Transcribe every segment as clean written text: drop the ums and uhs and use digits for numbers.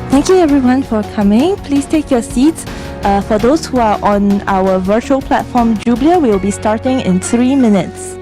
Thank you everyone for coming. Please take your seats. For those who are on our virtual platform Jublia, we will be starting in 3 minutes.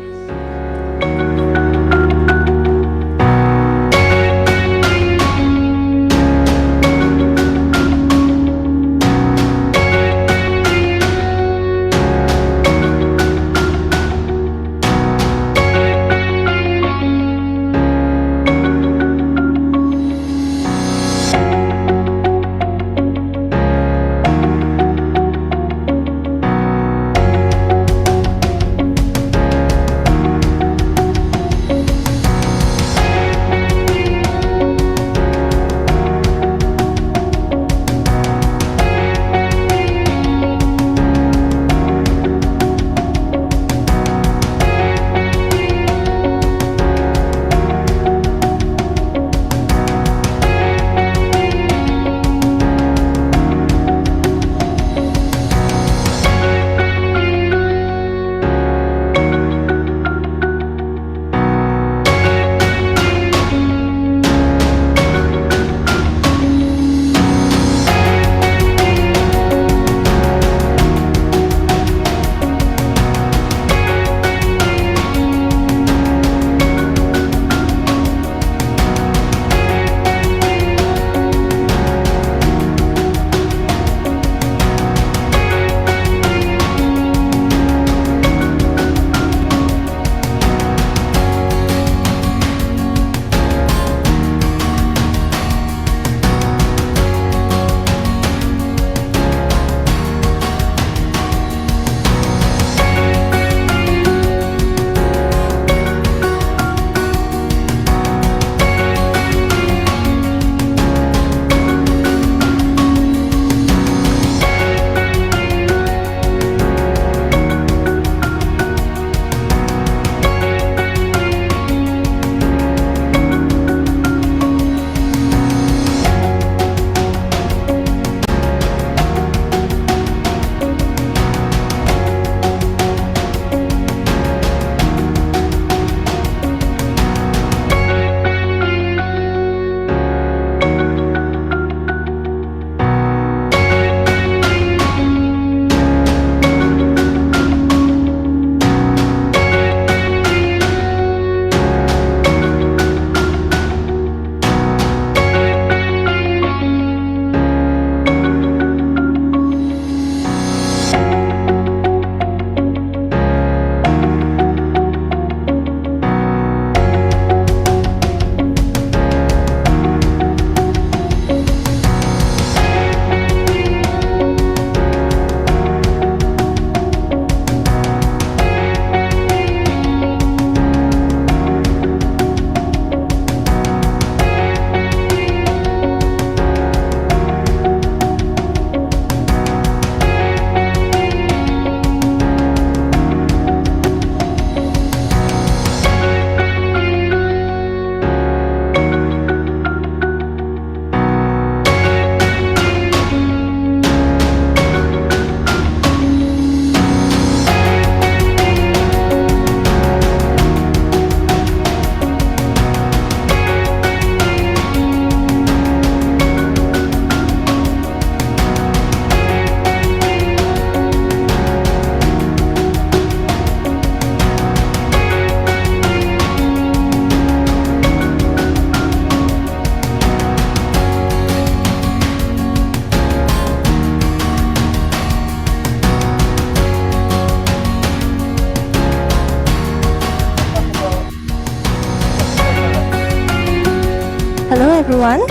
Hello everyone.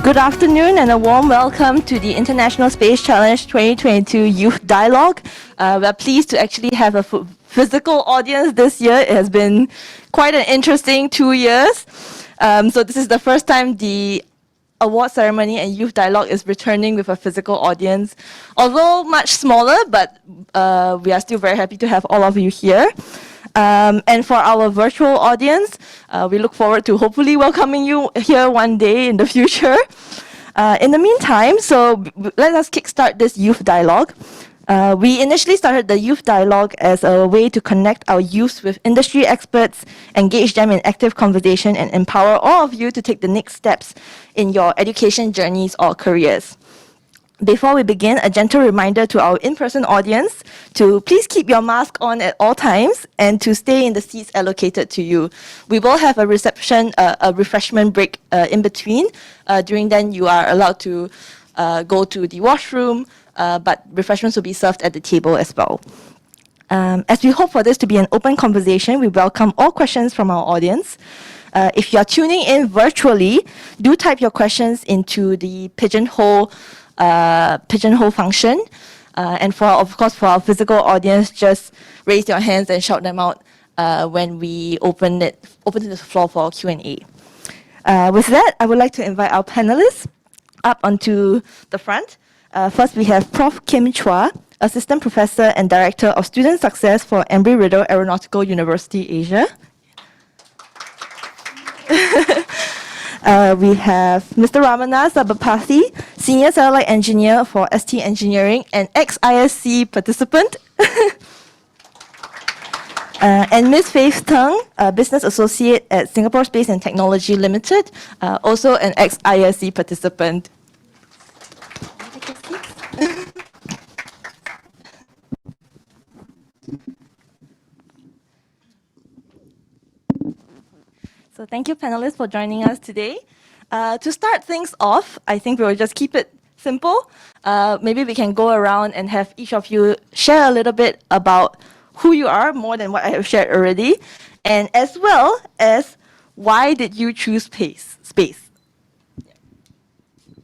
Good afternoon and a warm welcome to the International Space Challenge 2022 Youth Dialogue. We're pleased to actually have a physical audience this year. It has been quite an interesting 2 years. So this is the first time the award ceremony and youth dialogue is returning with a physical audience, although much smaller, but we are still very happy to have all of you here. And for our virtual audience, we look forward to hopefully welcoming you here one day in the future. In the meantime, so let us kickstart this youth dialogue. We initially started the Youth Dialogue as a way to connect our youth with industry experts, engage them in active conversation, and empower all of you to take the next steps in your education journeys or careers. Before we begin, a gentle reminder to our in-person audience to please keep your mask on at all times and to stay in the seats allocated to you. We will have a refreshment break in between. During then, you are allowed to go to the washroom, but refreshments will be served at the table as well. As we hope for this to be an open conversation, we welcome all questions from our audience. If you are tuning in virtually, do type your questions into the pigeonhole function. And of course, for our physical audience, just raise your hands and shout them out when we open the floor for Q&A. With that, I would like to invite our panelists up onto the front. First, we have Prof. Kim Chua, Assistant Professor and Director of Student Success for Embry-Riddle Aeronautical University, Asia. We have Mr. Ramana Sabapathy, Senior Satellite Engineer for ST Engineering and ex-ISC participant. And Ms. Faith Teng, Business Associate at Singapore Space and Technology Limited, also an ex-ISC participant. So thank you, panelists, for joining us today. To start things off, I think we will just keep it simple. Maybe we can go around and have each of you share a little bit about who you are, more than what I have shared already, and as well as why did you choose space?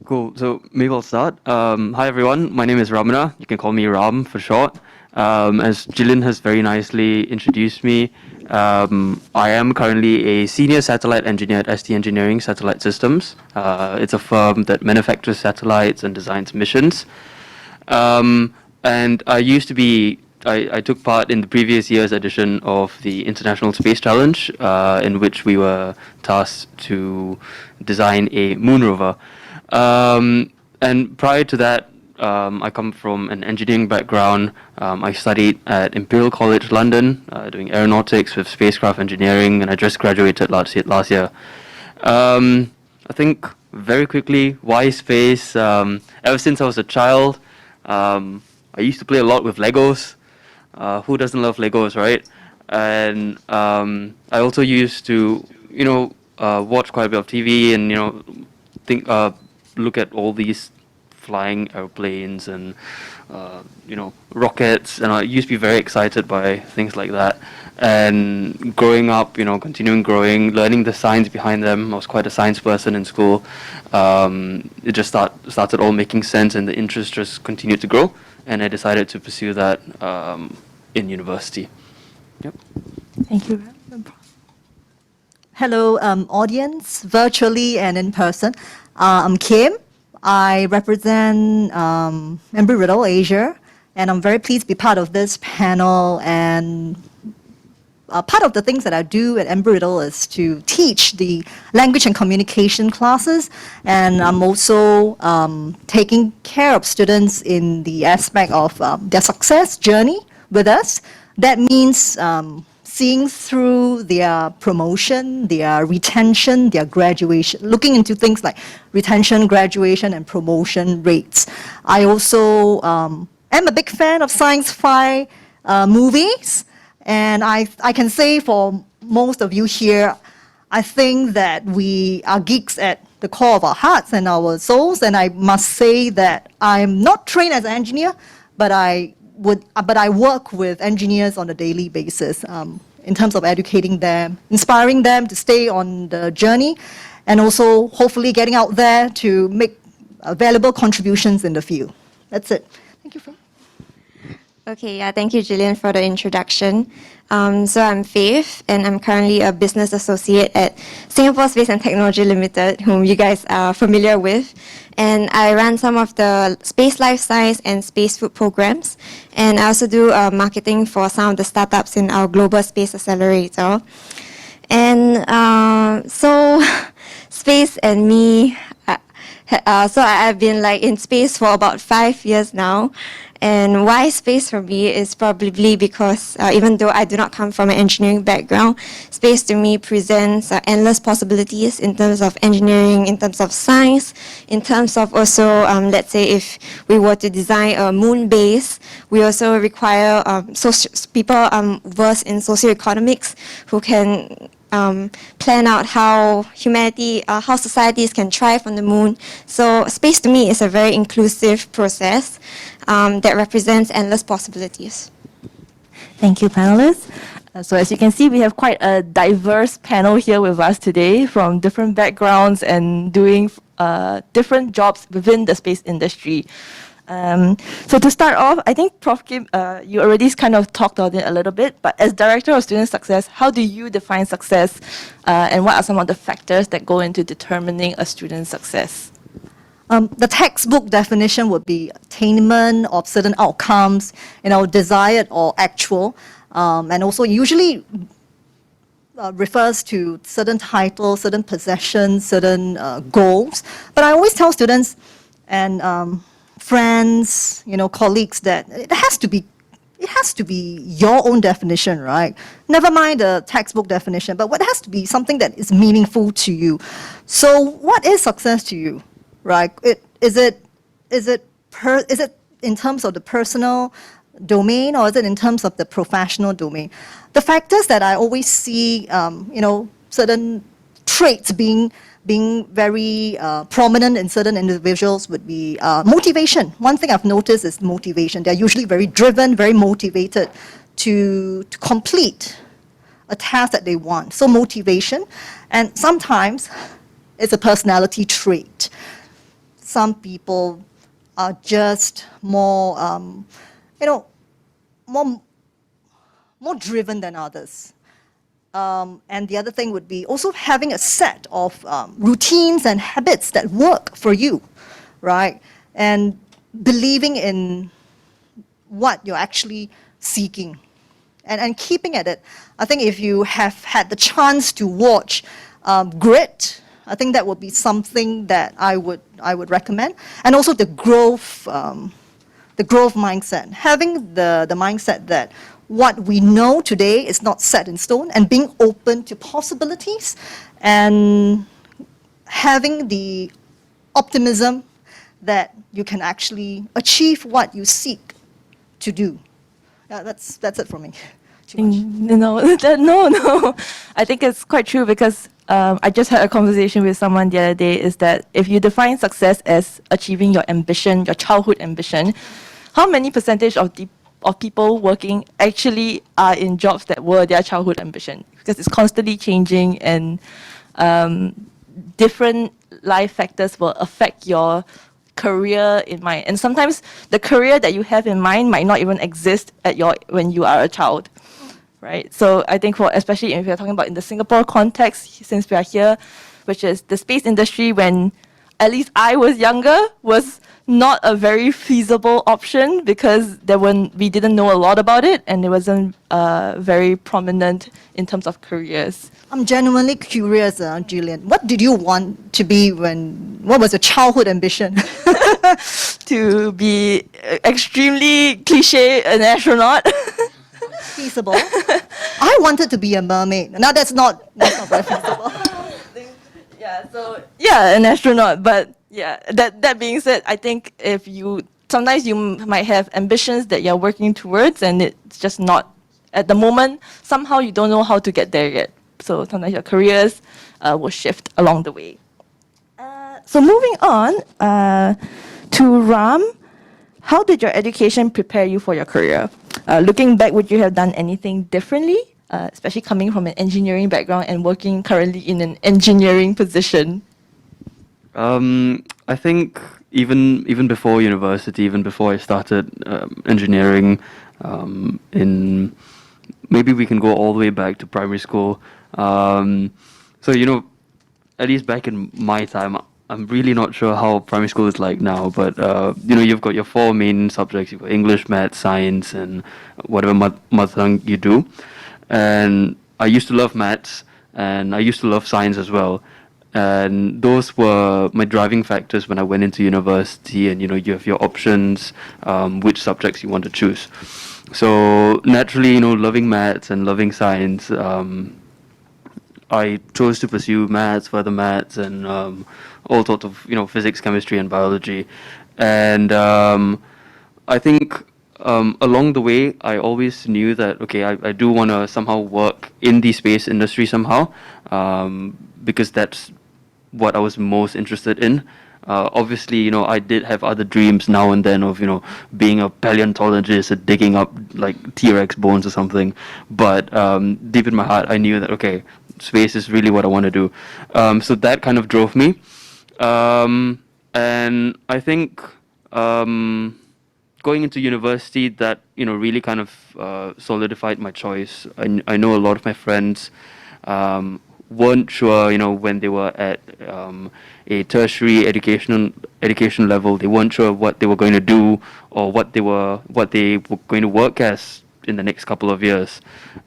Cool. So maybe I'll start. Hi, everyone. My name is Ramana. You can call me Ram for short. As Jillian has very nicely introduced me, I am currently a senior satellite engineer at ST Engineering Satellite Systems. It's a firm that manufactures satellites and designs missions. And I took part in the previous year's edition of the International Space Challenge, in which we were tasked to design a moon rover. And prior to that, I come from an engineering background. I studied at Imperial College London, doing aeronautics with spacecraft engineering, and I just graduated last year. I think very quickly, why space? Ever since I was a child, I used to play a lot with Legos. Who doesn't love Legos, right? And I also used to, watch quite a bit of TV and, look at all these flying airplanes and rockets, and I used to be very excited by things like that. And growing up, continuing growing, learning the science behind them, I was quite a science person in school. It just started all making sense, and the interest just continued to grow, and I decided to pursue that in university. Yep. Thank you. Hello, audience, virtually and in person. I'm Kim. I represent Embry-Riddle Asia, and I'm very pleased to be part of this panel. And part of the things that I do at Embry-Riddle is to teach the language and communication classes, and I'm also taking care of students in the aspect of their success journey with us. That means seeing through their promotion, their retention, their graduation, looking into things like retention, graduation, and promotion rates. I also am a big fan of science-fi movies, and I can say for most of you here, I think that we are geeks at the core of our hearts and our souls, and I must say that I'm not trained as an engineer, but I work with engineers on a daily basis in terms of educating them, inspiring them to stay on the journey, and also hopefully getting out there to make valuable contributions in the field. That's it. Thank you. Okay, yeah, thank you, Gillian, for the introduction. So I'm Faith, and I'm currently a business associate at Singapore Space and Technology Limited, whom you guys are familiar with. And I run some of the space life science and space food programs. And I also do marketing for some of the startups in our Global Space Accelerator. And so space and me, so I've been in space for about 5 years now. And why space for me is probably because even though I do not come from an engineering background, space to me presents endless possibilities in terms of engineering, in terms of science, in terms of also, let's say if we were to design a moon base, we also require people versed in socioeconomics who can plan out how how societies can thrive on the moon. So space to me is a very inclusive process that represents endless possibilities. Thank you, panelists. So as you can see, we have quite a diverse panel here with us today from different backgrounds and doing different jobs within the space industry. So to start off, I think Prof. Kim, you already kind of talked on it a little bit, but as Director of Student Success, how do you define success and what are some of the factors that go into determining a student's success? The textbook definition would be attainment of certain outcomes, desired or actual, and also usually refers to certain titles, certain possessions, certain goals. But I always tell students and friends, colleagues that it has to be your own definition, right? Never mind the textbook definition, but what has to be something that is meaningful to you. So what is success to you, right? Is it in terms of the personal domain or is it in terms of the professional domain? The factors that I always see, certain traits being very prominent in certain individuals would be motivation. One thing I've noticed is motivation. They're usually very driven, very motivated to complete a task that they want. So motivation, and sometimes it's a personality trait. Some people are just more, more driven than others. And the other thing would be also having a set of routines and habits that work for you, right? And believing in what you're actually seeking and keeping at it. I think if you have had the chance to watch Grit, I think that would be something that I would recommend. And also the growth mindset, having the mindset that what we know today is not set in stone and being open to possibilities and having the optimism that you can actually achieve what you seek to do. That's it for me. Too much. No. I think it's quite true because I just had a conversation with someone the other day is that if you define success as achieving your ambition, your childhood ambition, how many percentage of people working actually are in jobs that were their childhood ambition? Because it's constantly changing and different life factors will affect your career in mind. And sometimes the career that you have in mind might not even exist when you are a child, right? So I think especially if you're talking about in the Singapore context, since we are here, which is the space industry when at least I was younger, was not a very feasible option because we didn't know a lot about it and it wasn't very prominent in terms of careers. I'm genuinely curious, Gillian. What did you want to be what was your childhood ambition? To be extremely cliche, an astronaut. Feasible. I wanted to be a mermaid. Now that's not very feasible. An astronaut. But yeah, that being said, I think sometimes you might have ambitions that you're working towards and it's just not, at the moment, somehow you don't know how to get there yet. So sometimes your careers will shift along the way. So moving on to Ram, how did your education prepare you for your career? Looking back, would you have done anything differently, especially coming from an engineering background and working currently in an engineering position? I think even before university, even before I started engineering, maybe we can go all the way back to primary school. So at least back in my time, I'm really not sure how primary school is like now, but you've got your four main subjects. You've got English, Maths, Science, and whatever mother tongue you do. And I used to love Maths, and I used to love Science as well. And those were my driving factors when I went into university. And you have your options, which subjects you want to choose. So naturally, loving maths and loving science, I chose to pursue maths, further maths, and all sorts of physics, chemistry, and biology. And I think along the way, I always knew that okay, I do want to somehow work in the space industry somehow, because that's what I was most interested in. Obviously, I did have other dreams now and then of, being a paleontologist and digging up like T-Rex bones or something. But deep in my heart, I knew that, okay, space is really what I want to do. So that kind of drove me. And I think going into university, that, really kind of solidified my choice. I know a lot of my friends weren't sure, when they were at a tertiary education level, they weren't sure what they were going to do or what they were going to work as in the next couple of years.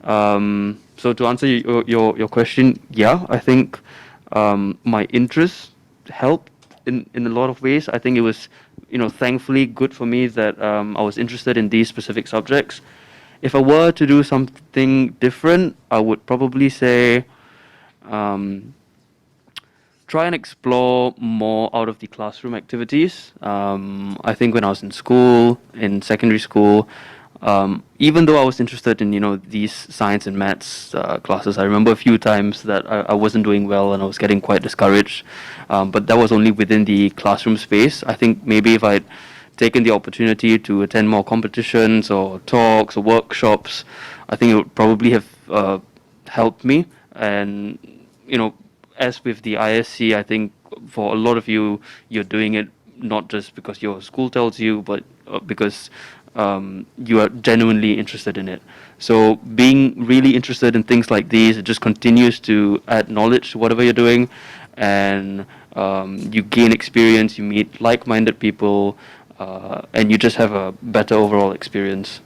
So to answer your question, yeah, I think my interests helped in a lot of ways. I think it was, thankfully good for me that I was interested in these specific subjects. If I were to do something different, I would probably say try and explore more out of the classroom activities. I think when I was in school, in secondary school, even though I was interested in these science and maths classes, I remember a few times that I wasn't doing well and I was getting quite discouraged. But that was only within the classroom space. I think maybe if I'd taken the opportunity to attend more competitions or talks or workshops, I think it would probably have helped me. And as with the ISC, I think for a lot of you, you're doing it not just because your school tells you, but because you are genuinely interested in it. So being really interested in things like these, it just continues to add knowledge to whatever you're doing, and you gain experience, you meet like-minded people, and you just have a better overall experience.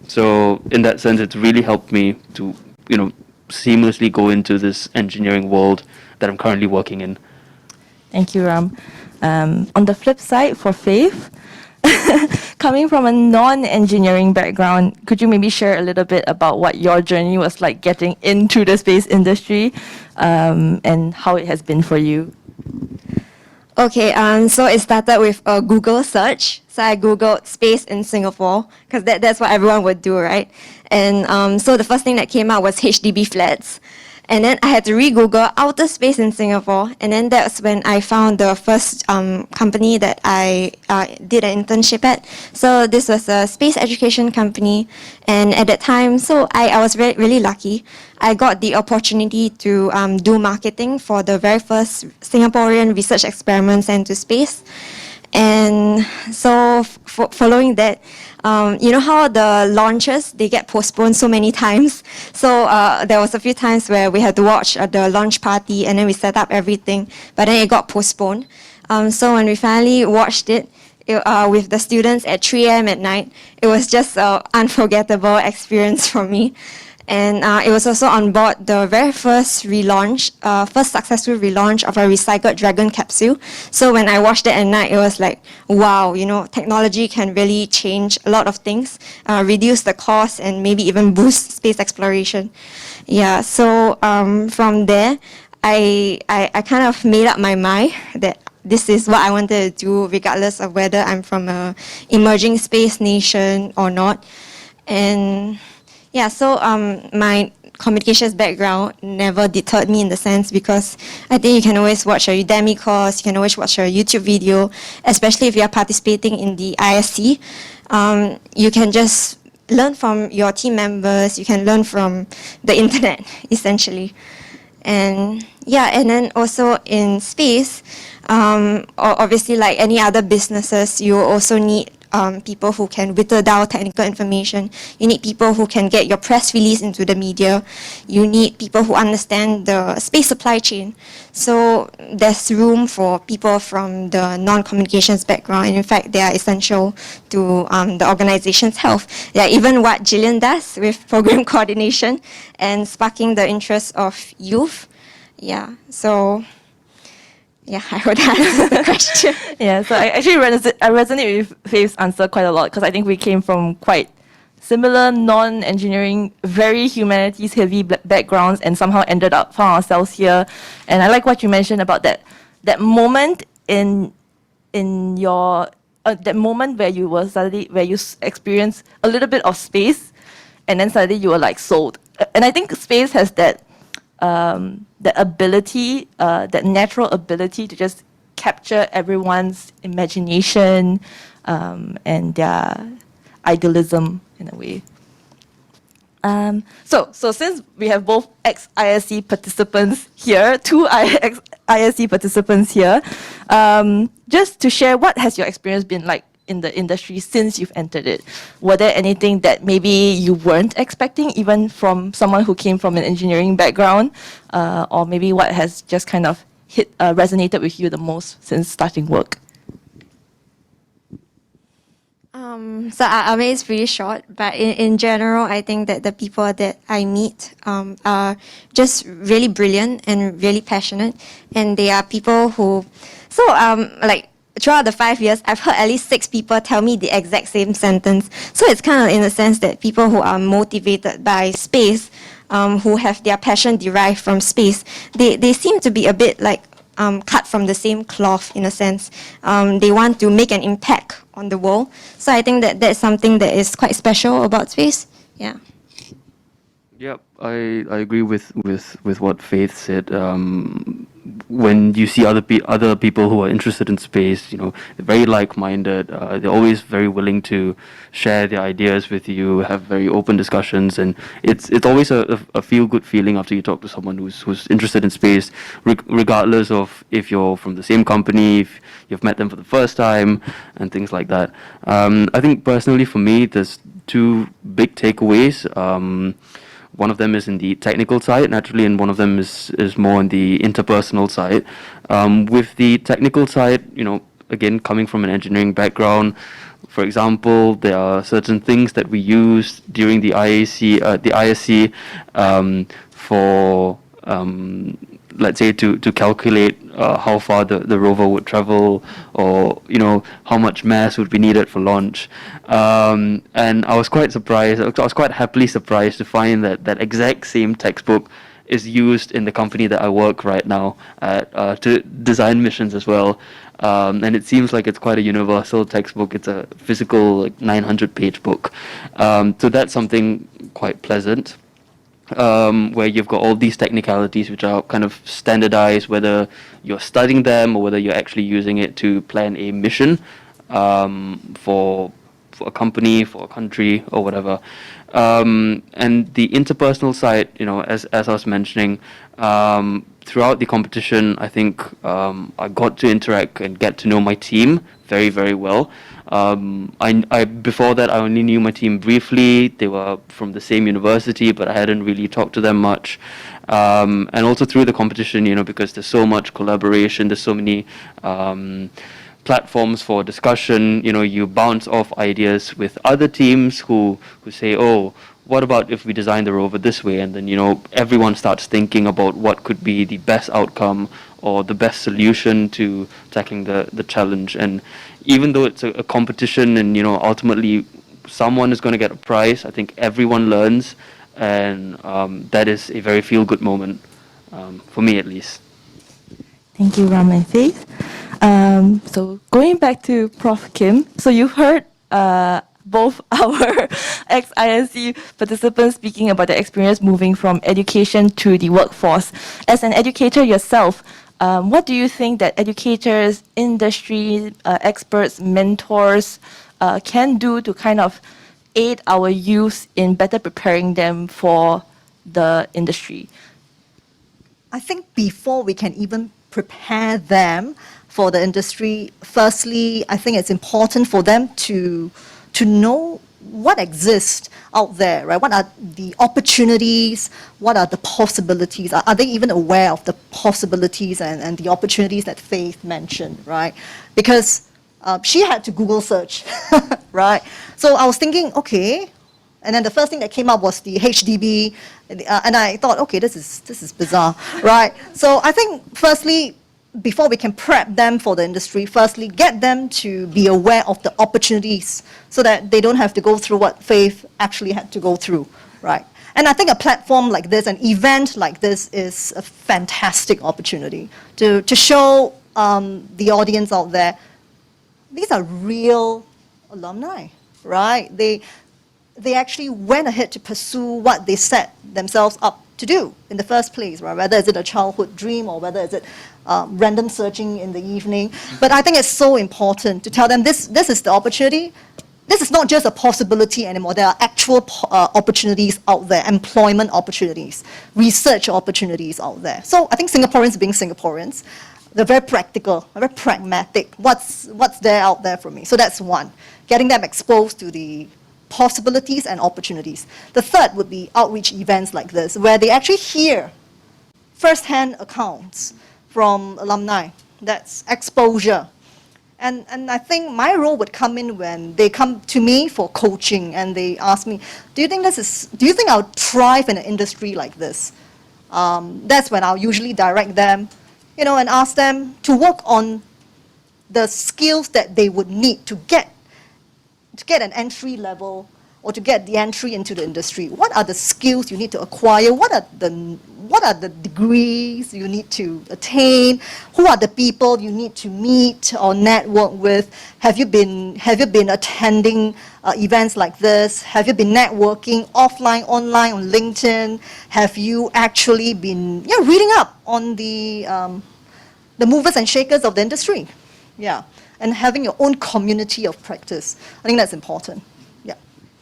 So in that sense, it's really helped me to, seamlessly go into this engineering world that I'm currently working in. Thank you, Ram. On the flip side, for Faith, coming from a non-engineering background, could you maybe share a little bit about what your journey was like getting into the space industry, and how it has been for you? Okay, so it started with a Google search. So I Googled space in Singapore, because that's what everyone would do, right? And so the first thing that came out was HDB flats. And then I had to re-Google outer space in Singapore. And then that's when I found the first company that I did an internship at. So this was a space education company. And at that time, so I was really lucky. I got the opportunity to do marketing for the very first Singaporean research experiment sent to space. And so following that, you know how the launches, they get postponed so many times. So there was a few times where we had to watch the launch party and then we set up everything, but then it got postponed. So when we finally watched it, with the students at 3 a.m. at night, it was just an unforgettable experience for me. And it was also on board the very first relaunch, first successful relaunch of a recycled Dragon capsule. So when I watched it at night, it was like, wow, technology can really change a lot of things, reduce the cost, and maybe even boost space exploration. Yeah, so from there, I kind of made up my mind that this is what I wanted to do, regardless of whether I'm from an emerging space nation or not. And yeah, so my communications background never deterred me in the sense, because I think you can always watch a Udemy course, you can always watch a YouTube video, especially if you are participating in the ISC. You can just learn from your team members, you can learn from the internet, essentially. And yeah, and then also in space, obviously like any other businesses, you also need people who can whittle down technical information. You need people who can get your press release into the media. You need people who understand the space supply chain. So there's room for people from the non-communications background. And in fact, they are essential to the organization's health. Yeah, even what Gillian does with program coordination and sparking the interest of youth. Yeah, so Yeah, I hope that answers the question. Yeah, so I actually resonate with Faith's answer quite a lot because I think we came from quite similar non-engineering, very humanities-heavy backgrounds, and somehow found ourselves here. And I like what you mentioned about that moment in your that moment where you experience a little bit of space, and then suddenly you were like sold. And I think space has that ability, that natural ability to just capture everyone's imagination and their idealism in a way. So since we have both ex-ISC participants here, two ex-ISC participants here, just to share, what has your experience been like in the industry since you've entered it? Were there anything that maybe you weren't expecting, even from someone who came from an engineering background, or maybe what has just kind of resonated with you the most since starting work? So I'll make it pretty short, but in general, I think that the people that I meet are just really brilliant and really passionate, and they are people who, like throughout the 5 years, I've heard at least 6 people tell me the exact same sentence. So it's kind of in a sense that people who are motivated by space, who have their passion derived from space, they seem to be a bit like cut from the same cloth in a sense. They want to make an impact on the world. So I think that that's something that is quite special about space. Yeah. Yep, I agree with what Faith said. When you see other people who are interested in space, they're very like-minded. They're always very willing to share their ideas with you, have very open discussions, and it's always a feel-good feeling after you talk to someone who's interested in space, regardless of if you're from the same company, if you've met them for the first time, and things like that. I think personally for me, there's 2 big takeaways. One of them is in the technical side, naturally, and one of them is more on the interpersonal side. With the technical side, again, coming from an engineering background, for example, there are certain things that we use during the ISC for, let's say, to calculate how far the rover would travel, or how much mass would be needed for launch. And I was quite surprised. I was quite happily surprised to find that exact same textbook is used in the company that I work right now at, to design missions as well. And it seems like it's quite a universal textbook. It's a physical 900-page book. So that's something quite pleasant. Where you've got all these technicalities which are kind of standardized, whether you're studying them or whether you're actually using it to plan a mission for a company, for a country, or whatever. And the interpersonal side, as I was mentioning, throughout the competition, I think I got to interact and get to know my team very, very well. Before that, I only knew my team briefly. They were from the same university, but I hadn't really talked to them much. And also through the competition, because there's so much collaboration, there's so many platforms for discussion. You bounce off ideas with other teams who say, "Oh, what about if we design the rover this way?" And then everyone starts thinking about what could be the best outcome or the best solution to tackling the challenge. And even though it's a competition and ultimately someone is going to get a prize, I think everyone learns, and that is a very feel-good moment for me, at least. Thank you, Ram and Faith. So going back to Prof. Kim, so you've heard both our ex-ISC participants speaking about their experience moving from education to the workforce. As an educator yourself, what do you think that educators, industry experts, mentors can do to kind of aid our youth in better preparing them for the industry? I think before we can even prepare them for the industry, firstly, I think it's important for them to know what exists out there, right? What are the opportunities? What are the possibilities? Are they even aware of the possibilities and the opportunities that Faith mentioned, right? Because she had to Google search, right? So I was thinking, okay, and then the first thing that came up was the HDB, and I thought, okay, this is bizarre, right? So I think firstly, before we can prep them for the industry, firstly, get them to be aware of the opportunities so that they don't have to go through what Faith actually had to go through, right? And I think a platform like this, an event like this, is a fantastic opportunity to show the audience out there, these are real alumni, right? They actually went ahead to pursue what they set themselves up to do in the first place, right? Whether it's a childhood dream or whether it's random searching in the evening. But I think it's so important to tell them this is the opportunity. This is not just a possibility anymore. There are actual opportunities out there, employment opportunities, research opportunities out there. So I think Singaporeans being Singaporeans, they're very practical, very pragmatic. What's there out there for me? So that's one, getting them exposed to the possibilities and opportunities. The third would be outreach events like this, where they actually hear first-hand accounts from alumni. That's exposure. And I think my role would come in when they come to me for coaching and they ask me, do you think I'll thrive in an industry like this? That's when I'll usually direct them, and ask them to work on the skills that they would need to get an entry level or to get the entry into the industry. What are the skills you need to acquire? What are the degrees you need to attain? Who are the people you need to meet or network with? Have you been attending events like this? Have you been networking offline, online, on LinkedIn? Have you actually been reading up on the movers and shakers of the industry? Yeah, and having your own community of practice. I think that's important. Yeah.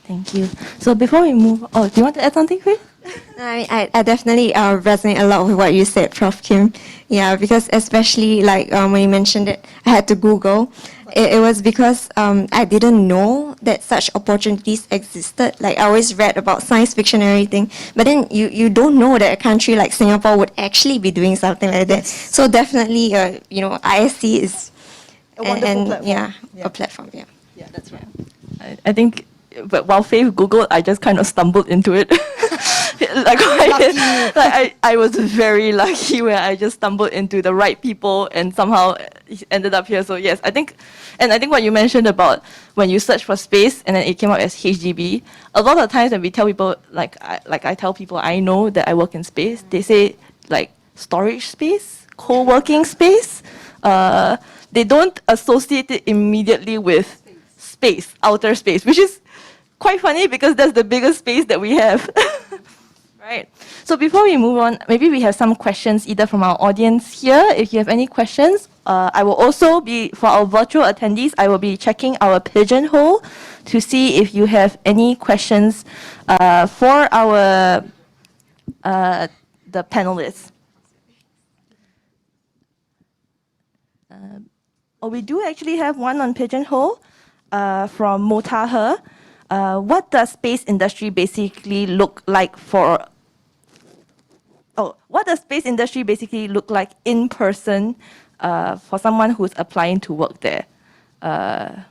Thank you. So before we move, do you want to add something, Faith? I definitely resonate a lot with what you said, Prof. Kim. Yeah, because especially when you mentioned it, I had to Google. It was because I didn't know that such opportunities existed. Like I always read about science fiction and everything, but then you don't know that a country like Singapore would actually be doing something like that. So definitely, ISC is A wonderful platform. Yeah, a platform. Yeah. Yeah, that's right. I think, but while Faith Googled, I just kind of stumbled into it. I was very lucky where I just stumbled into the right people and somehow ended up here. So yes, I think what you mentioned about when you search for space and then it came out as HGB, a lot of times when we tell people, I tell people I know that I work in space, they say like storage space, co-working space. They don't associate it immediately with space, outer space, which is quite funny because that's the biggest space that we have. Right. So before we move on, maybe we have some questions either from our audience here. If you have any questions, I will also be, for our virtual attendees, I will be checking our pigeonhole to see if you have any questions for our the panelists. We do actually have one on Pigeonhole from Motaher. What does space industry basically look like what does space industry basically look like in person for someone who's applying to work there? I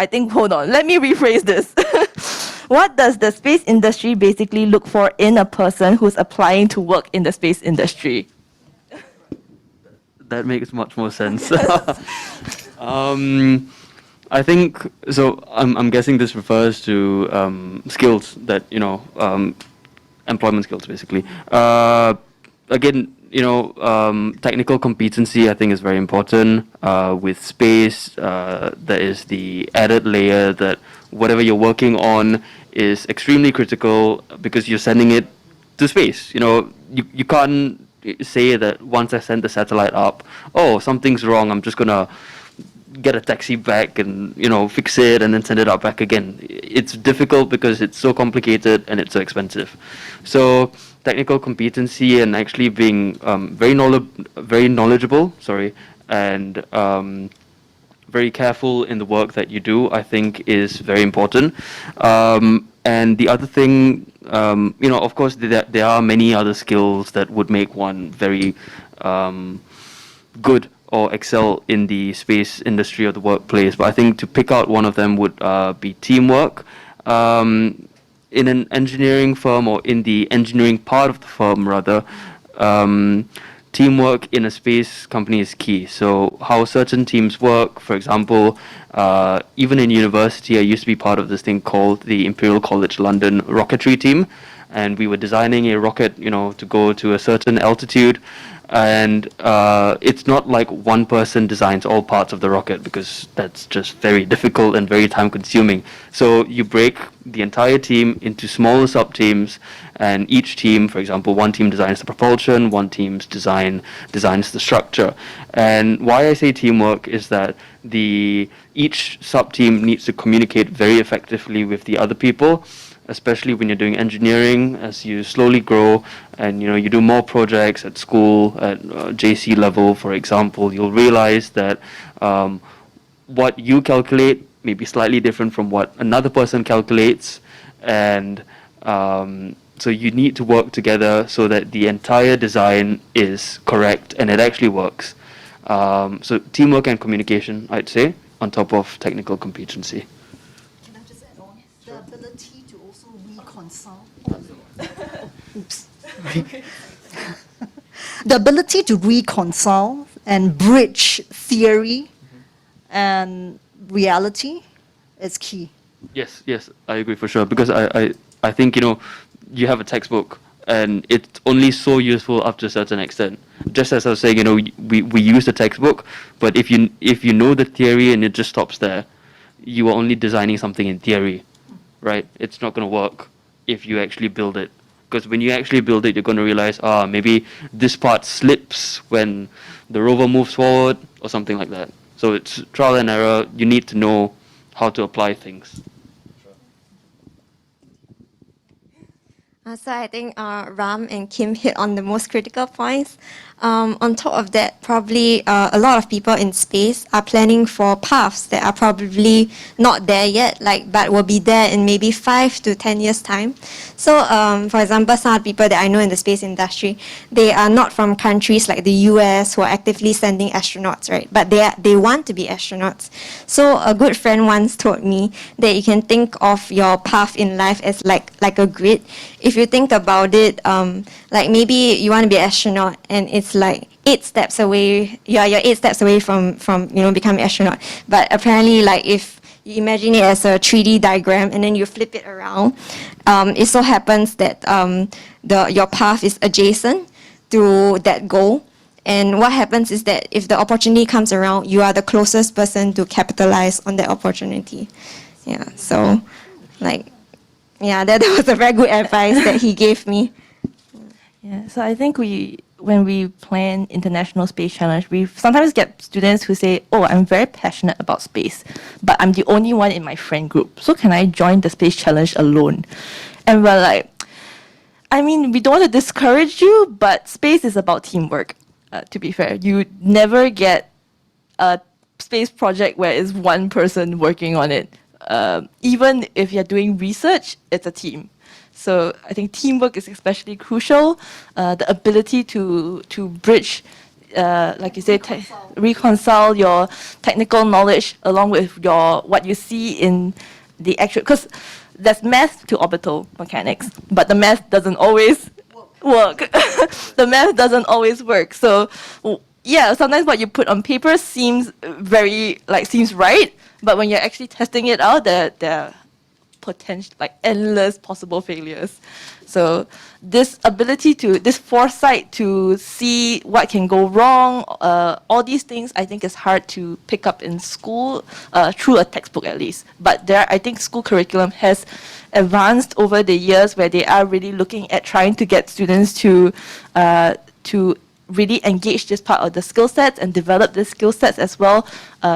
think, hold on, let me rephrase this. What does the space industry basically look for in a person who's applying to work in the space industry? That makes much more sense. I think so. I'm guessing this refers to skills that employment skills basically. Again, technical competency I think is very important. With space, there is the added layer that whatever you're working on is extremely critical because you're sending it to space. You can't say that once I send the satellite up, something's wrong, I'm just gonna get a taxi back and fix it and then send it up back again. It's difficult because it's so complicated and it's so expensive. So technical competency and actually being very knowledgeable, and very careful in the work that you do, I think is very important. And the other thing, of course, there are many other skills that would make one very good or excel in the space industry or the workplace. But I think to pick out one of them would be teamwork. In an engineering firm or in the engineering part of the firm, rather, teamwork in a space company is key. So how certain teams work, for example, even in university, I used to be part of this thing called the Imperial College London rocketry team, and we were designing a rocket, to go to a certain altitude. And it's not like one person designs all parts of the rocket, because that's just very difficult and very time consuming. So you break the entire team into smaller sub teams, and each team, for example, one team designs the propulsion, one team's designs the structure. And why I say teamwork is that each sub team needs to communicate very effectively with the other people, especially when you're doing engineering. As you slowly grow and you do more projects at school, at JC level, for example, you'll realize that what you calculate may be slightly different from what another person calculates, and so you need to work together so that the entire design is correct and it actually works. So teamwork and communication, I'd say, on top of technical competency. Can I just add on? The ability to also reconcile. Oops. The ability to reconcile and bridge theory and reality is key. Yes, I agree for sure, because I think you have a textbook and it's only so useful up to a certain extent. Just as I was saying, we use the textbook, but if you know the theory and it just stops there, you are only designing something in theory, right? It's not going to work if you actually build it. Because when you actually build it, you're going to realize, maybe this part slips when the rover moves forward or something like that. So it's trial and error. You need to know how to apply things. So I think Ram and Kim hit on the most critical points. On top of that, probably a lot of people in space are planning for paths that are probably not there yet, but will be there in maybe 5 to 10 years' time. So, for example, some people that I know in the space industry, they are not from countries like the US who are actively sending astronauts, right? But they want to be astronauts. So a good friend once told me that you can think of your path in life as like a grid. If you think about it, like maybe you want to be an astronaut and it's like 8 steps away, you're 8 steps away from becoming an astronaut. But apparently, like if you imagine it as a 3D diagram and then you flip it around, it so happens that your path is adjacent to that goal. And what happens is that if the opportunity comes around, you are the closest person to capitalize on that opportunity. Yeah, so that was a very good advice that he gave me. Yeah, so I think when we plan International Space Challenge, we sometimes get students who say, oh, I'm very passionate about space, but I'm the only one in my friend group. So can I join the Space Challenge alone? And we're like, I mean, we don't want to discourage you, but space is about teamwork, to be fair. You never get a space project where it's one person working on it. Even if you're doing research, it's a team. So I think teamwork is especially crucial. The ability to bridge, like you say, reconcile your technical knowledge along with what you see in the actual. Because there's math to orbital mechanics, but the math doesn't always work. The math doesn't always work. So yeah, sometimes what you put on paper seems right, but when you're actually testing it out, there are potential, endless possible failures. So this foresight to see what can go wrong, all these things, I think is hard to pick up in school, through a textbook at least. But I think school curriculum has advanced over the years, where they are really looking at trying to get students to really engage this part of the skill sets and develop the skill sets as well,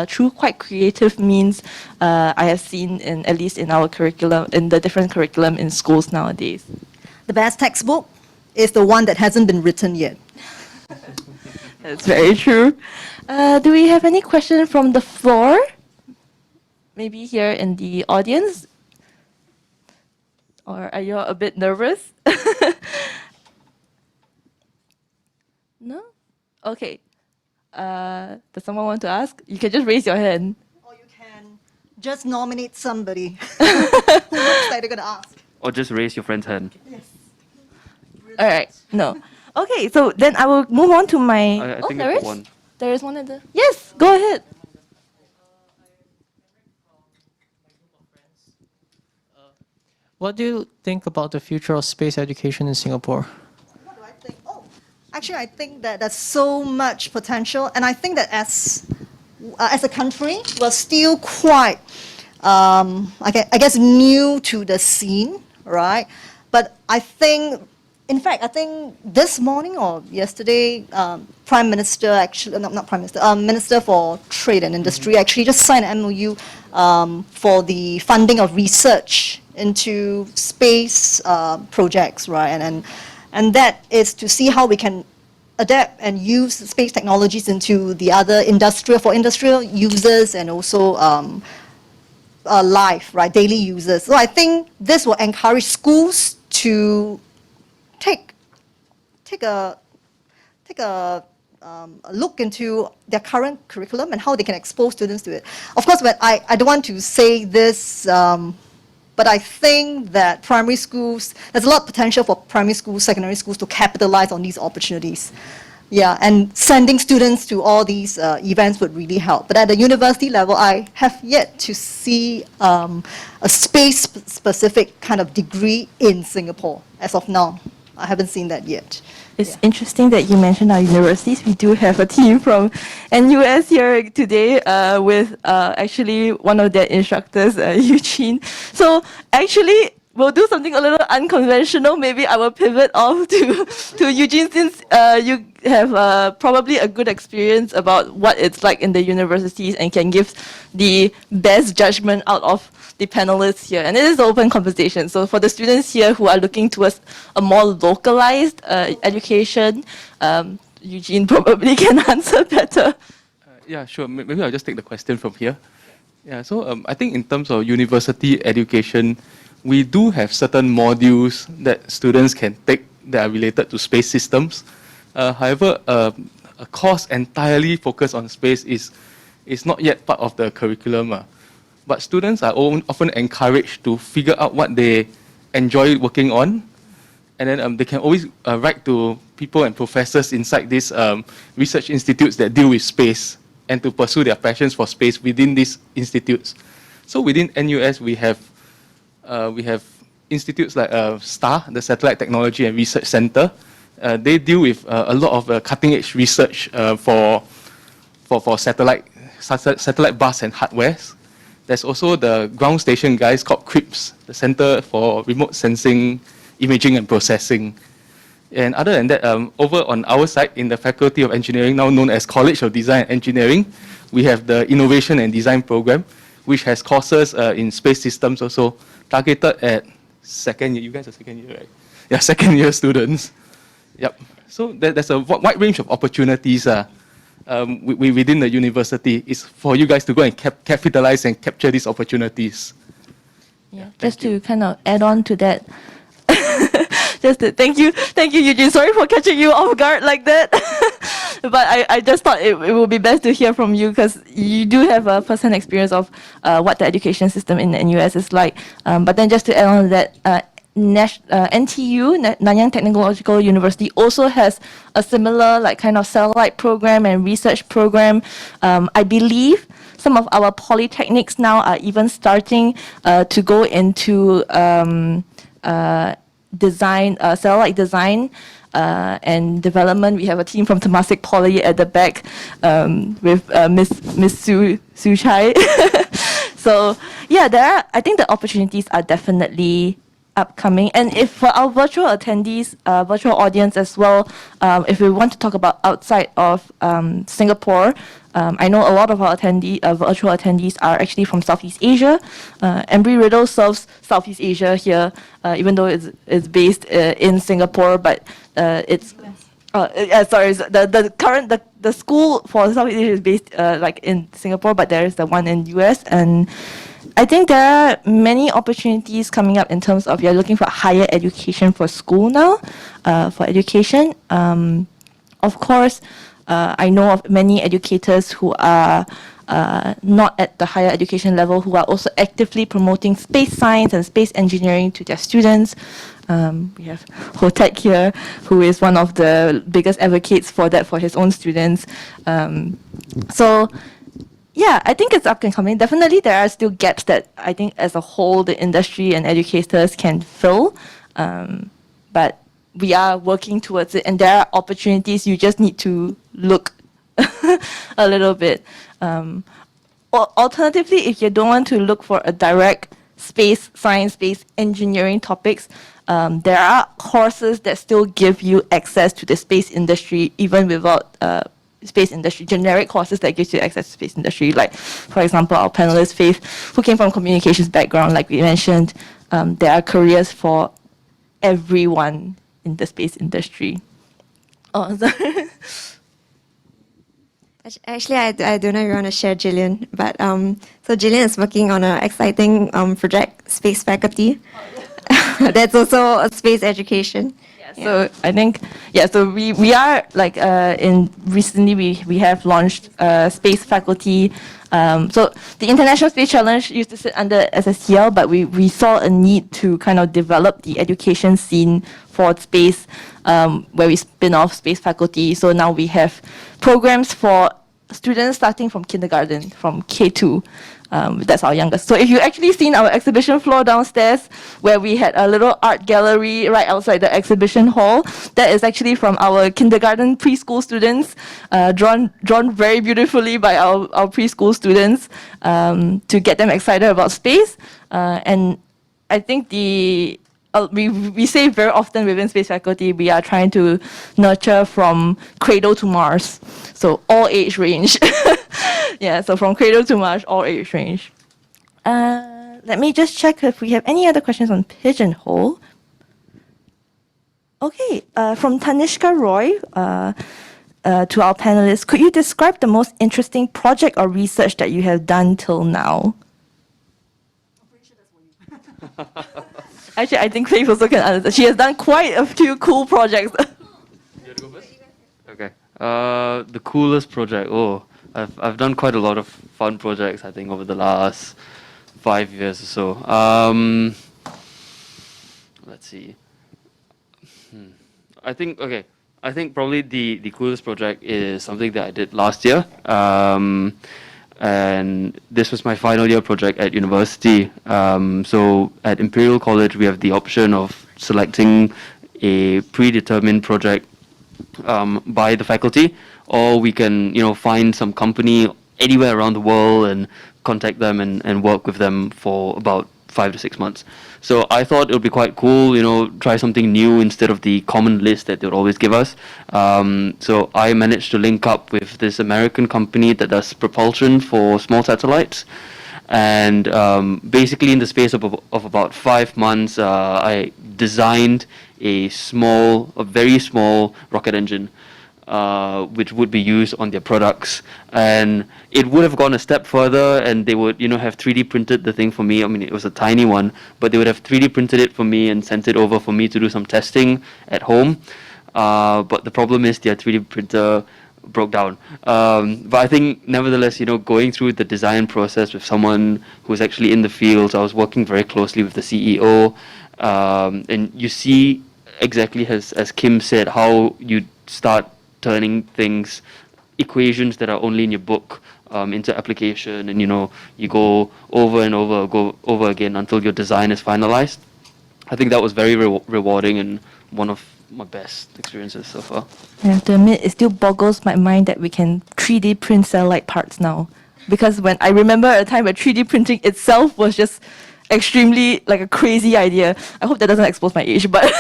through quite creative means. I have seen at least in our curriculum, in the different curriculum in schools nowadays. The best textbook is the one that hasn't been written yet. That's very true. Do we have any questions from the floor? Maybe here in the audience? Or are you a bit nervous? No? Okay. Does someone want to ask? You can just raise your hand. Or you can just nominate somebody who looks like they're going to ask. Or just raise your friend's hand. Yes. All right. No. Okay, so then I will move on to my. I Oh, think there I've is. got one. There is one at the. Yes, go ahead. What do you think about the future of space education in Singapore? What do I think? Oh, actually, I think that there's so much potential, and I think that as a country, we're still quite, I guess, new to the scene, right? But I think, in fact, I think this morning or yesterday, Prime Minister actually, not Prime Minister, Minister for Trade and Industry actually just signed an MOU for the funding of research into space projects, right? And that is to see how we can adapt and use space technologies into the other industrial users and also life, right, daily users. So I think this will encourage schools to take a look into their current curriculum and how they can expose students to it. Of course, but I don't want to say this, but I think that primary schools, there's a lot of potential for primary schools, secondary schools to capitalize on these opportunities. Yeah, and sending students to all these events would really help. But at the university level, I have yet to see a space-specific kind of degree in Singapore as of now. I haven't seen that yet. It's interesting that you mentioned our universities. We do have a team from NUS here today with actually one of their instructors, Eugene. So actually, we'll do something a little unconventional. Maybe I will pivot off to Eugene, since you have probably a good experience about what it's like in the universities and can give the best judgment out of the panelists here. And it is an open conversation. So for the students here who are looking towards a more localized education, Eugene probably can answer better. Yeah, sure. Maybe I'll just take the question from here. Yeah, so I think in terms of university education, we do have certain modules that students can take that are related to space systems. However, a course entirely focused on space is not yet part of the curriculum. But students are often encouraged to figure out what they enjoy working on, and then they can always write to people and professors inside these research institutes that deal with space, and to pursue their passions for space within these institutes. So within NUS, we have institutes like STAR, the Satellite Technology and Research Center. They deal with a lot of cutting-edge research for satellite bus and hardwares. There's also the ground station guys called CRIPS, the Center for Remote Sensing, Imaging and Processing. And other than that, over on our side, in the Faculty of Engineering, now known as College of Design and Engineering, we have the Innovation and Design Program, which has courses in space systems also, targeted at second year. You guys are second year, right? Yeah, second year students. Yep. So there's a wide range of opportunities within the university. Is for you guys to go and capitalize and capture these opportunities. Yeah, just to kind of add on to that. Thank you, Eugene. Sorry for catching you off guard like that. But I just thought it would be best to hear from you, because you do have a first-hand experience of what the education system in the NUS is like. But then just to add on to that, NTU, Nanyang Technological University, also has a similar kind of satellite program and research program. I believe some of our polytechnics now are even starting to go into satellite design and development. We have a team from Temasek Poly at the back with Miss Su Chai. So yeah, I think the opportunities are definitely upcoming. And if for our virtual attendees, virtual audience as well, if we want to talk about outside of Singapore, I know a lot of our virtual attendees are actually from Southeast Asia. Embry-Riddle serves Southeast Asia here, even though it's based in Singapore, but it's the school for Southeast Asia is based in Singapore, but there is the one in US. And I think there are many opportunities coming up in terms of you're looking for higher education for school now, for education. Of course, I know of many educators who are not at the higher education level, who are also actively promoting space science and space engineering to their students. We have Hotek here, who is one of the biggest advocates for that for his own students. So yeah, I think it's up and coming. Definitely, there are still gaps that I think as a whole, the industry and educators can fill. But we are working towards it, and there are opportunities. You just need to look a little bit. Or alternatively, if you don't want to look for a direct space science, space engineering topics, there are courses that still give you access to the space industry, even without space industry, generic courses that gives you access to space industry. Like, for example, our panelist Faith, who came from communications background, like we mentioned, there are careers for everyone in the space industry. Oh, sorry. Actually, I don't know if you want to share Jillian, but so Jillian is working on an exciting project, Space Faculty. That's also a space education. So I think, so we are like recently we have launched Space Faculty. So the International Space Challenge used to sit under SSTL, but we saw a need to kind of develop the education scene for space, where we spin off Space Faculty. So now we have programs for students starting from kindergarten, from K2. That's our youngest. So if you actually seen our exhibition floor downstairs, where we had a little art gallery right outside the exhibition hall, that is actually from our kindergarten preschool students, drawn very beautifully by our preschool students, to get them excited about space. And I think we say very often within Space Faculty, we are trying to nurture from cradle to Mars. So all age range. Yeah, so from cradle to Mars, all age range. Let me just check if we have any other questions on Pigeonhole. Okay, from Tanishka Roy, to our panelists, could you describe the most interesting project or research that you have done till now? Actually, I think Faith also can answer. She has done quite a few cool projects. Okay. The coolest project. Oh, I've done quite a lot of fun projects, I think, over the last 5 years or so. Let's see. I think probably the coolest project is something that I did last year. And this was my final year project at university. So at Imperial College, we have the option of selecting a predetermined project by the faculty, or we can, find some company anywhere around the world and contact them and work with them for about 5 to 6 months. So I thought it would be quite cool, try something new instead of the common list that they would always give us. So I managed to link up with this American company that does propulsion for small satellites. And basically in the space of about 5 months, I designed a very small rocket engine, which would be used on their products. And it would have gone a step further, and they would, have 3D printed the thing for me. I mean, it was a tiny one, but they would have 3D printed it for me and sent it over for me to do some testing at home. But the problem is their 3D printer broke down. But I think, nevertheless, going through the design process with someone who's actually in the field, so I was working very closely with the CEO, and you see exactly as Kim said, how you start turning equations that are only in your book, into application, and you go over and over again until your design is finalized. I think that was very rewarding and one of my best experiences so far. I have to admit, it still boggles my mind that we can 3D print satellite parts now. Because when I remember a time where 3D printing itself was just extremely like a crazy idea. I hope that doesn't expose my age, but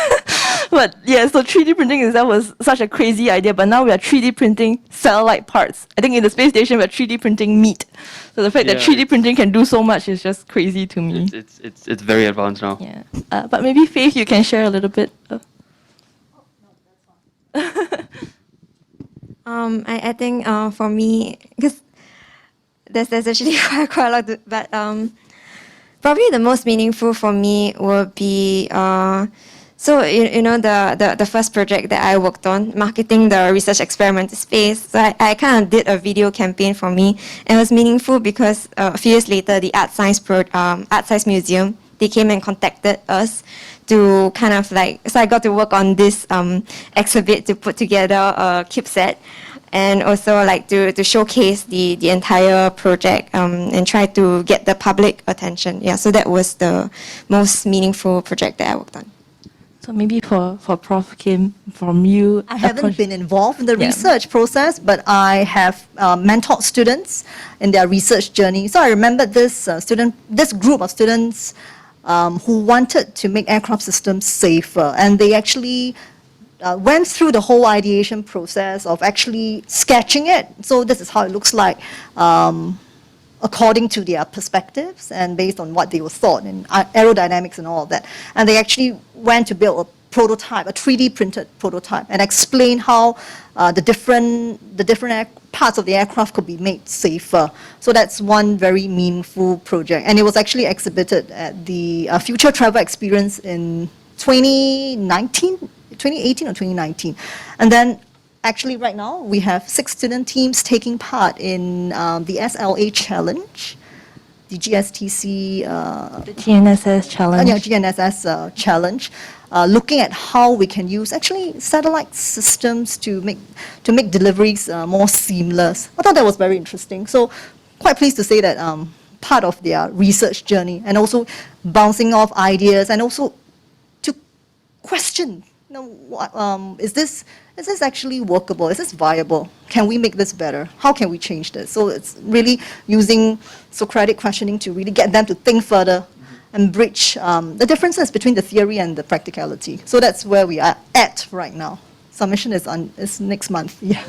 but yeah, so 3D printing itself was such a crazy idea, but now we are 3D printing satellite parts. I think in the space station we're 3D printing meat. So the fact that 3D printing can do so much is just crazy to me. It's very advanced now. Yeah, but maybe Faith, you can share a little bit. I think for me, because there's actually quite a lot, but probably the most meaningful for me would be So, you know, the first project that I worked on, marketing the research experiment to space, so I kind of did a video campaign for me. And it was meaningful because a few years later, the Art Science Museum, they came and contacted us to kind of like, so I got to work on this exhibit to put together a CubeSat and also like to showcase the entire project and try to get the public attention. Yeah, so that was the most meaningful project that I worked on. So maybe for Prof. Kim, from you. I haven't been involved in the Yeah. research process, but I have mentored students in their research journey. So I remember this group of students who wanted to make aircraft systems safer, and they actually went through the whole ideation process of actually sketching it. So this is how it looks like. According to their perspectives and based on what they were taught in aerodynamics and all of that. And they actually went to build a prototype, a 3D printed prototype, and explain how the different parts of the aircraft could be made safer. So that's one very meaningful project. And it was actually exhibited at the Future Travel Experience in 2018 or 2019. And then actually, right now, we have 6 student teams taking part in the SLA challenge, the GSTC, The GNSS challenge. yeah, GNSS challenge, looking at how we can use actually satellite systems to make deliveries more seamless. I thought that was very interesting. So, quite pleased to say that part of their research journey and also bouncing off ideas and also to question, you know, is this actually workable? Is this viable? Can we make this better? How can we change this? So it's really using Socratic questioning to really get them to think further and bridge the differences between the theory and the practicality. So that's where we are at right now. Submission is next month. Yeah.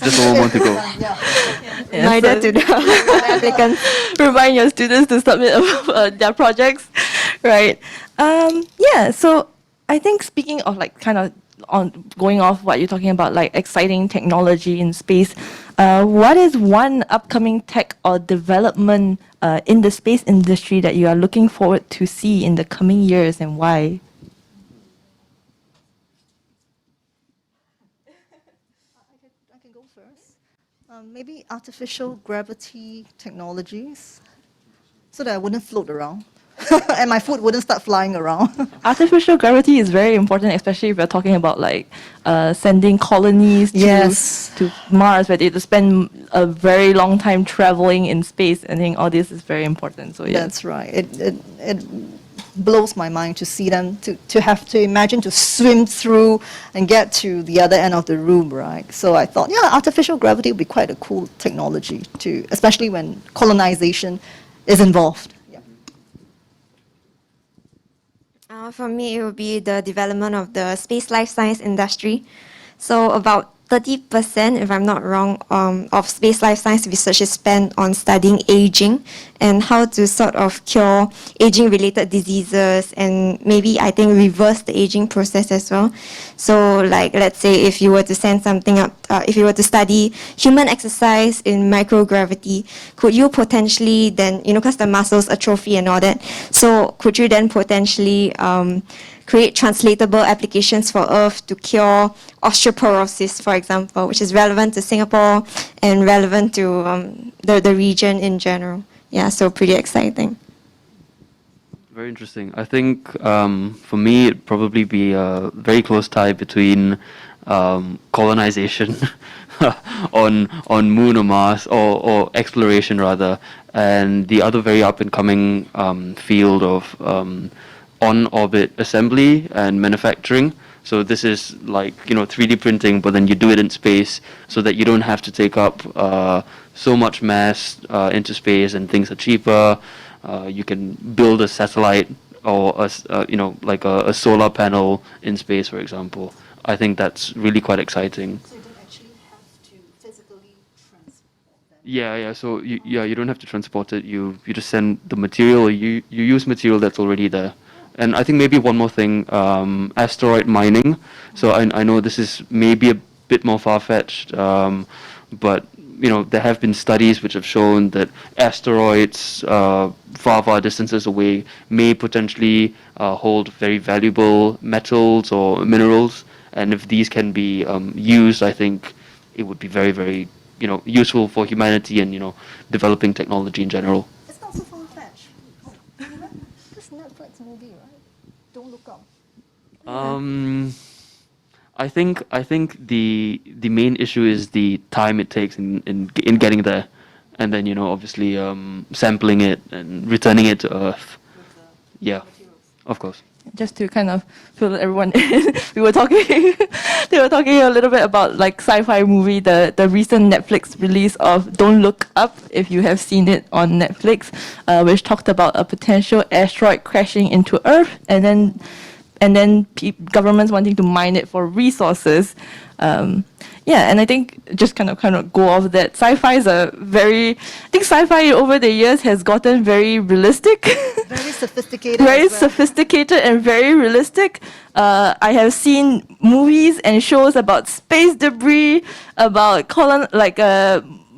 Just one more to go. Neither to the applicants. Remind your students to submit their projects, right? Yeah, so I think speaking of like kind of on going off what you're talking about, like exciting technology in space, what is one upcoming tech or development in the space industry that you are looking forward to see in the coming years and why? I can go first. Maybe artificial gravity technologies, so that I wouldn't float around and my food wouldn't start flying around. Artificial gravity is very important, especially if we're talking about like sending colonies Yes. to Mars, where they have to spend a very long time traveling in space. I think all this is very important. So yeah, That's right. It blows my mind to see them to have to imagine to swim through and get to the other end of the room, right? So I thought, yeah, artificial gravity would be quite a cool technology to, especially when colonization is involved. Yeah. For me, it would be the development of the space life science industry. So about 30%, if I'm not wrong, of space life science research is spent on studying aging and how to sort of cure aging-related diseases and maybe, I think, reverse the aging process as well. So, like, let's say if you were to send something up, if you were to study human exercise in microgravity, could you potentially then, you know, because the muscles atrophy and all that, so could you then potentially create translatable applications for Earth to cure osteoporosis, for example, which is relevant to Singapore and relevant to the region in general. Yeah, so pretty exciting. Very interesting. I think for me, it'd probably be a very close tie between colonization on Moon or Mars, or exploration rather, and the other very up and coming field of on-orbit assembly and manufacturing. So this is like, you know, 3D printing, but then you do it in space so that you don't have to take up so much mass into space, and things are cheaper. You can build a satellite or you know, like a solar panel in space, for example. I think that's really quite exciting. So you don't actually have to physically transport them. Yeah. So you don't have to transport it. You just send the material. Or you use material that's already there. And I think maybe one more thing, asteroid mining. So I know this is maybe a bit more far-fetched, but there have been studies which have shown that asteroids far distances away may potentially hold very valuable metals or minerals, and if these can be used, I think it would be very useful for humanity and developing technology in general. It's not so far-fetched. Oh, remember this Netflix movie, right? Don't Look Up. I think the main issue is the time it takes in getting there, and then obviously sampling it and returning it to Earth. Yeah, of course. Just to kind of fill everyone in, we were talking, they were talking a little bit about like sci-fi movie, the recent Netflix release of Don't Look Up, if you have seen it on Netflix, which talked about a potential asteroid crashing into Earth, and then governments wanting to mine it for resources. Yeah, and I think just kind of go off that. Sci-fi is I think sci-fi over the years has gotten very realistic. Very sophisticated. Very as well. sophisticated and very realistic. I have seen movies and shows about space debris, about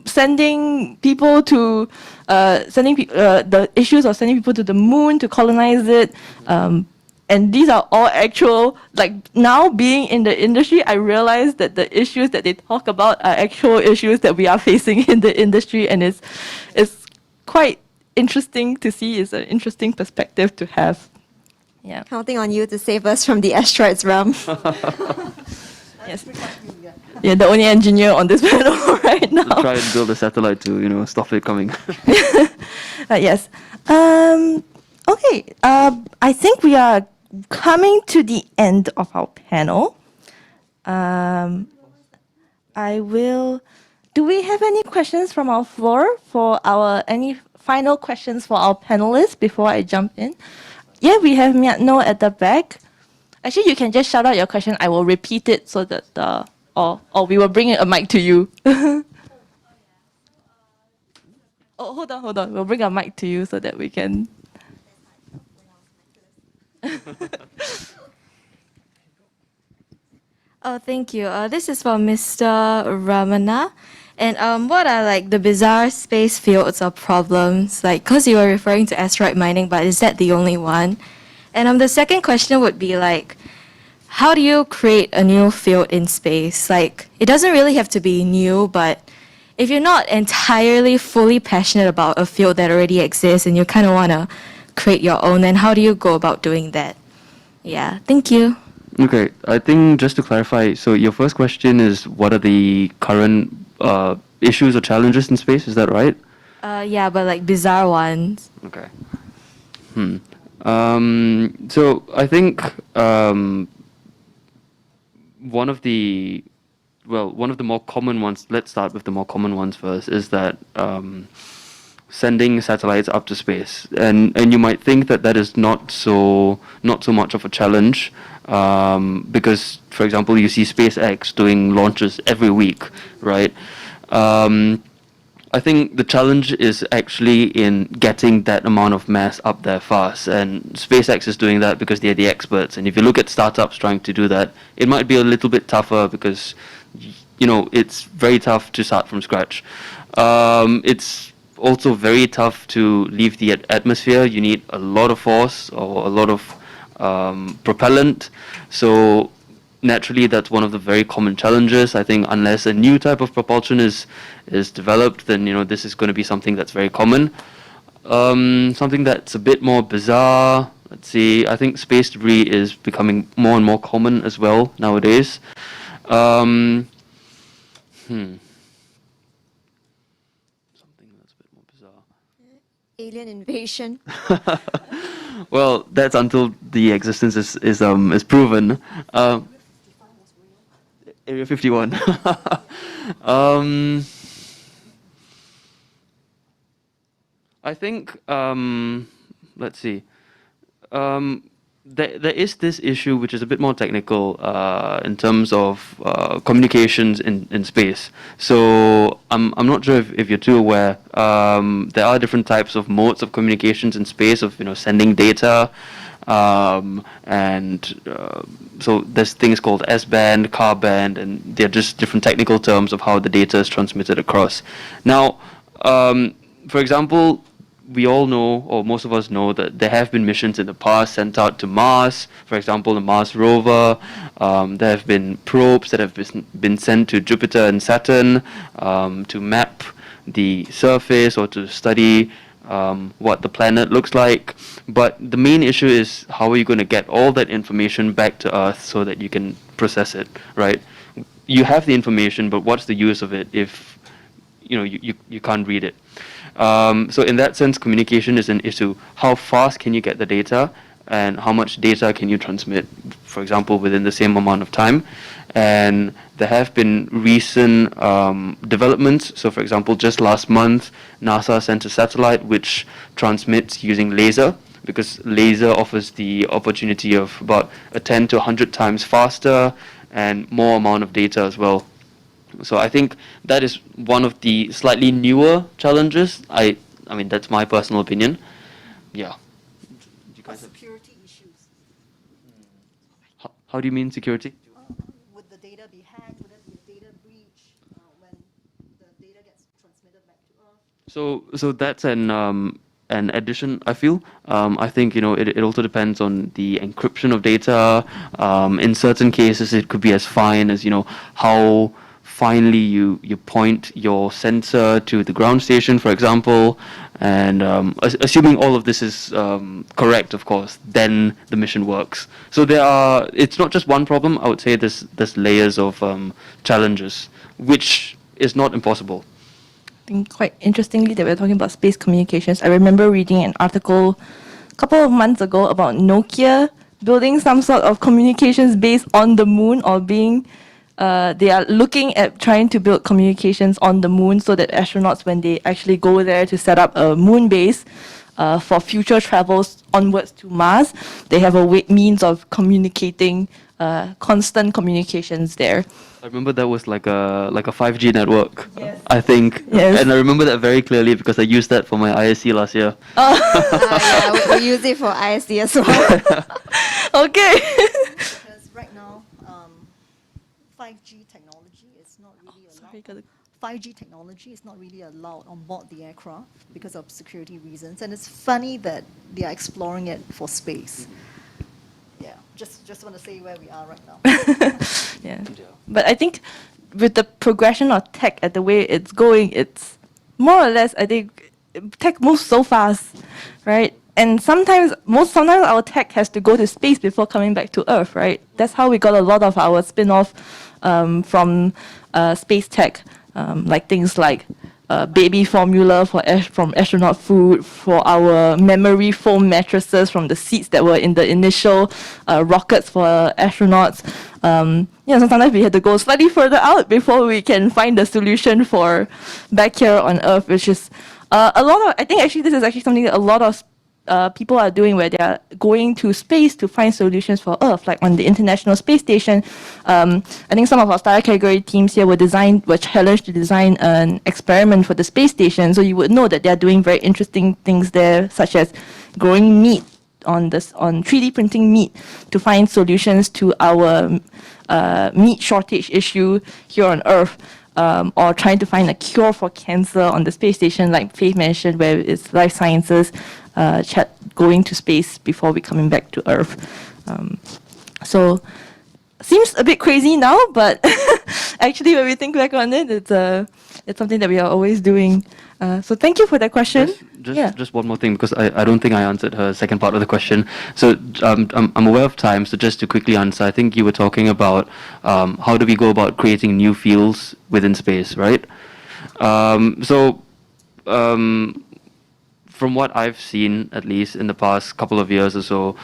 sending people to the issues of sending people to the moon to colonize it. And these are all actual, like now being in the industry, I realize that the issues that they talk about are actual issues that we are facing in the industry, and it's quite interesting to see. It's an interesting perspective to have. Yeah. Counting on you to save us from the asteroids realm. Yes. Yeah, the only engineer on this panel right now. Try and build a satellite to stop it coming. Yes. Okay. I think we are coming to the end of our panel. I will. Do we have any questions from our floor for any final questions for our panelists before I jump in? Yeah, we have Miatno at the back. Actually, you can just shout out your question. I will repeat it so that or we will bring a mic to you. Oh, hold on. We'll bring a mic to you so that we can. Oh, thank you. This is for Mr. Ramana. And what are like the bizarre space fields or problems? Like, because you were referring to asteroid mining, but is that the only one? And the second question would be like, how do you create a new field in space? Like, it doesn't really have to be new, but if you're not entirely fully passionate about a field that already exists and you kind of want to create your own, then how do you go about doing that? Yeah, thank you. Okay, I think just to clarify, so your first question is what are the current issues or challenges in space? Is that right? Yeah, but like bizarre ones. Okay. So I think one of the more common ones. Let's start with the more common ones first. Is that sending satellites up to space, and you might think that is not so much of a challenge, because, for example, you see SpaceX doing launches every week, right? I think the challenge is actually in getting that amount of mass up there fast, and SpaceX is doing that because they're the experts. And if you look at startups trying to do that, it might be a little bit tougher because it's very tough to start from scratch. It's also very tough to leave the atmosphere. You need a lot of force or a lot of propellant. So naturally, that's one of the very common challenges. I think unless a new type of propulsion is developed, then this is going to be something that's very common. Something that's a bit more bizarre. Let's see. I think space debris is becoming more and more common as well nowadays. Something that's a bit more bizarre. Alien invasion. Well, that's until the existence is proven. Area 51. I think let's see. there is this issue which is a bit more technical in terms of communications in space. So I'm not sure if you're too aware. There are different types of modes of communications in space of sending data, and so there's things called S-band, Ka-band, and they're just different technical terms of how the data is transmitted across. Now, for example, we all know, or most of us know, that there have been missions in the past sent out to Mars. For example, the Mars rover. There have been probes that have been sent to Jupiter and Saturn to map the surface or to study what the planet looks like. But the main issue is, how are you going to get all that information back to Earth so that you can process it, right? You have the information, but what's the use of it if you can't read it? So in that sense, communication is an issue. How fast can you get the data, and how much data can you transmit, for example, within the same amount of time? And there have been recent developments. So, for example, just last month, NASA sent a satellite which transmits using laser, because laser offers the opportunity of about 10 to 100 times faster and more amount of data as well. So I think that is one of the slightly newer challenges. I mean, that's my personal opinion. Yeah. You guys have, Security issues. how do you mean security? Would the data be hacked? Would there be a data breach when the data gets transmitted back to Earth? So that's an addition, I feel. I think it also depends on the encryption of data. In certain cases, it could be as fine as how finally you point your sensor to the ground station, for example, and assuming all of this is correct, of course, then the mission works. So it's not just one problem. I would say there's layers of challenges, which is not impossible. I think quite interestingly that we're talking about space communications. I remember reading an article a couple of months ago about Nokia building some sort of communications base on the moon, or being they are looking at trying to build communications on the moon so that astronauts, when they actually go there to set up a moon base for future travels onwards to Mars, they have a means of communicating, constant communications there. I remember that was like a 5G network. Yes. I think. Yes. And I remember that very clearly because I used that for my ISC last year. Yeah, we use it for ISC as well. Okay. Because right now, 5G technology is not really allowed. 5G technology is not really allowed on board the aircraft because of security reasons, and it's funny that they are exploring it for space. Yeah, just want to say where we are right now. Yeah. But I think with the progression of tech at the way it's going, it's more or less, I think, tech moves so fast, right? And sometimes our tech has to go to space before coming back to Earth, right? That's how we got a lot of our spin-off from space tech, like things like baby formula from astronaut food, for our memory foam mattresses from the seats that were in the initial rockets for astronauts. So sometimes we had to go slightly further out before we can find the solution for back here on Earth, which is I think actually this is actually something that a lot of people are doing, where they are going to space to find solutions for Earth, like on the International Space Station. I think some of our starter category teams here were challenged to design an experiment for the space station. So you would know that they are doing very interesting things there, such as growing meat on 3D printing meat to find solutions to our meat shortage issue here on Earth. Or trying to find a cure for cancer on the space station, like Faith mentioned, where it's life sciences, going to space before we coming back to Earth. So seems a bit crazy now, but actually when we think back on it, it's something that we are always doing. So thank you for that question. Just one more thing, because I don't think I answered her second part of the question. So I'm aware of time, so just to quickly answer, I think you were talking about how do we go about creating new fields within space, right? From what I've seen, at least in the past couple of years or so,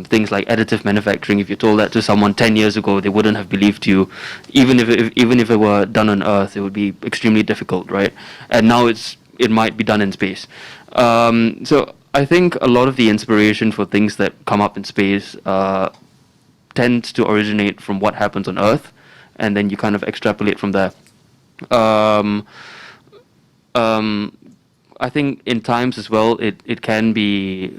things like additive manufacturing, if you told that to someone 10 years ago, they wouldn't have believed you. Even if it were done on Earth, it would be extremely difficult, right? And now it might be done in space. So I think a lot of the inspiration for things that come up in space tends to originate from what happens on Earth, and then you kind of extrapolate from there. Um, I think in times as well, it can be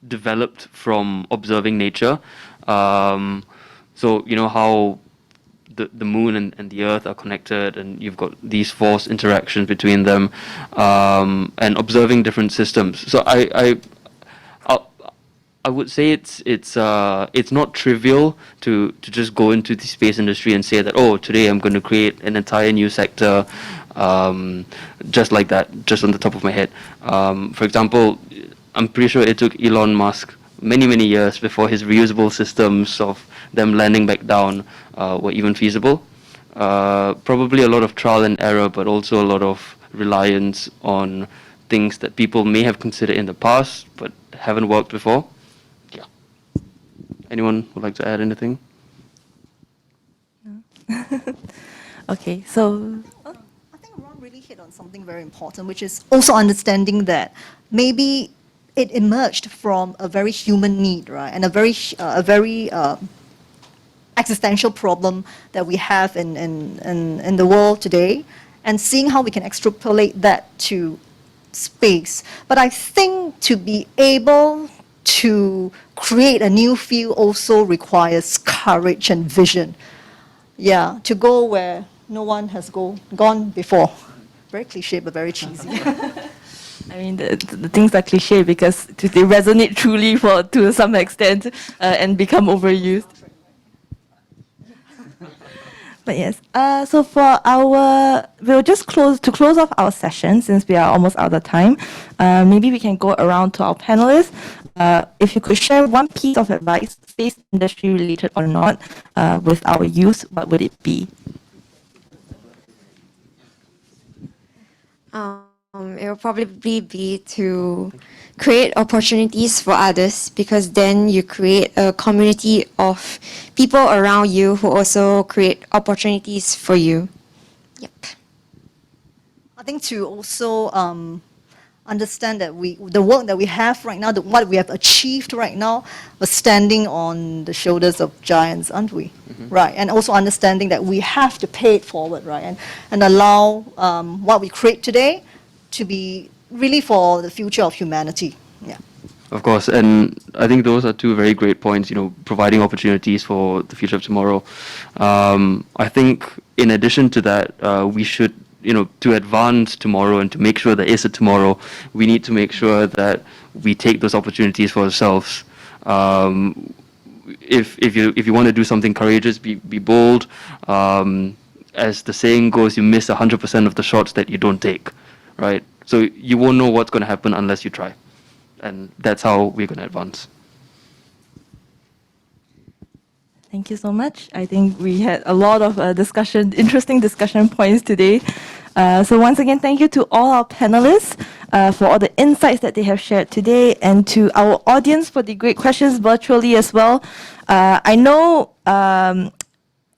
developed from observing nature. So you know how the moon and the earth are connected, and you've got these force interactions between them, and observing different systems. So I would say it's not trivial to just go into the space industry and say that, oh, today I'm going to create an entire new sector, just like that, just on the top of my head. For example, I'm pretty sure it took Elon Musk many years before his reusable systems of them landing back down were even feasible. Probably a lot of trial and error, but also a lot of reliance on things that people may have considered in the past but haven't worked before. Yeah. Anyone would like to add anything? Okay, so I think Ron really hit on something very important, which is also understanding that maybe it emerged from a very human need, right, and a very existential problem that we have in the world today, and seeing how we can extrapolate that to space. But I think to be able to create a new field also requires courage and vision. Yeah, to go where no one has gone before. Very cliche, but very cheesy. I mean, the things are cliche because they resonate truly to some extent and become overused. But yes, so we'll just close off our session since we are almost out of time. Maybe we can go around to our panelists. If you could share one piece of advice, space industry related or not, with our youth, what would it be? It will probably be to create opportunities for others, because then you create a community of people around you who also create opportunities for you. Yep. I think to also understand that the work that we have right now, what we have achieved right now, we're standing on the shoulders of giants, aren't we? Mm-hmm. Right, and also understanding that we have to pay it forward, right, and allow what we create today to be really for the future of humanity. Yeah. Of course, and I think those are two very great points, providing opportunities for the future of tomorrow. I think in addition to that, we should, to advance tomorrow and to make sure there is a tomorrow, we need to make sure that we take those opportunities for ourselves. If you want to do something courageous, be bold. As the saying goes, you miss 100% of the shots that you don't take, right? So you won't know what's going to happen unless you try. And that's how we're going to advance. Thank you so much. I think we had a lot of interesting discussion points today. So once again, thank you to all our panelists for all the insights that they have shared today, and to our audience for the great questions virtually as well. I know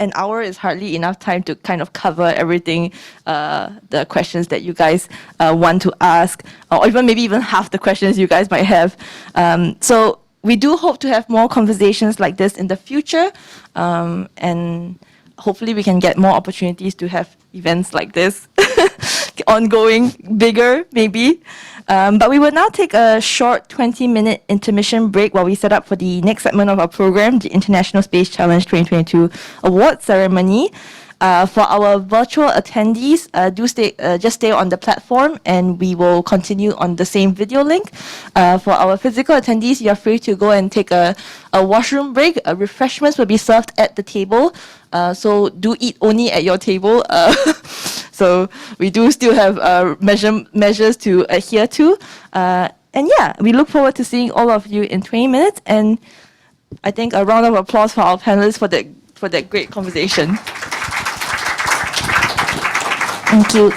an hour is hardly enough time to kind of cover everything, the questions that you guys want to ask, or maybe even half the questions you guys might have. So we do hope to have more conversations like this in the future, and hopefully we can get more opportunities to have events like this ongoing, bigger maybe. But we will now take a short 20-minute intermission break while we set up for the next segment of our program, the International Space Challenge 2022 Award Ceremony. For our virtual attendees, just stay on the platform, and we will continue on the same video link. For our physical attendees, you are free to go and take a washroom break. Refreshments will be served at the table, so do eat only at your table. So we do still have measures to adhere to. And yeah, we look forward to seeing all of you in 20 minutes. And I think a round of applause for our panelists for that great conversation. Thank you.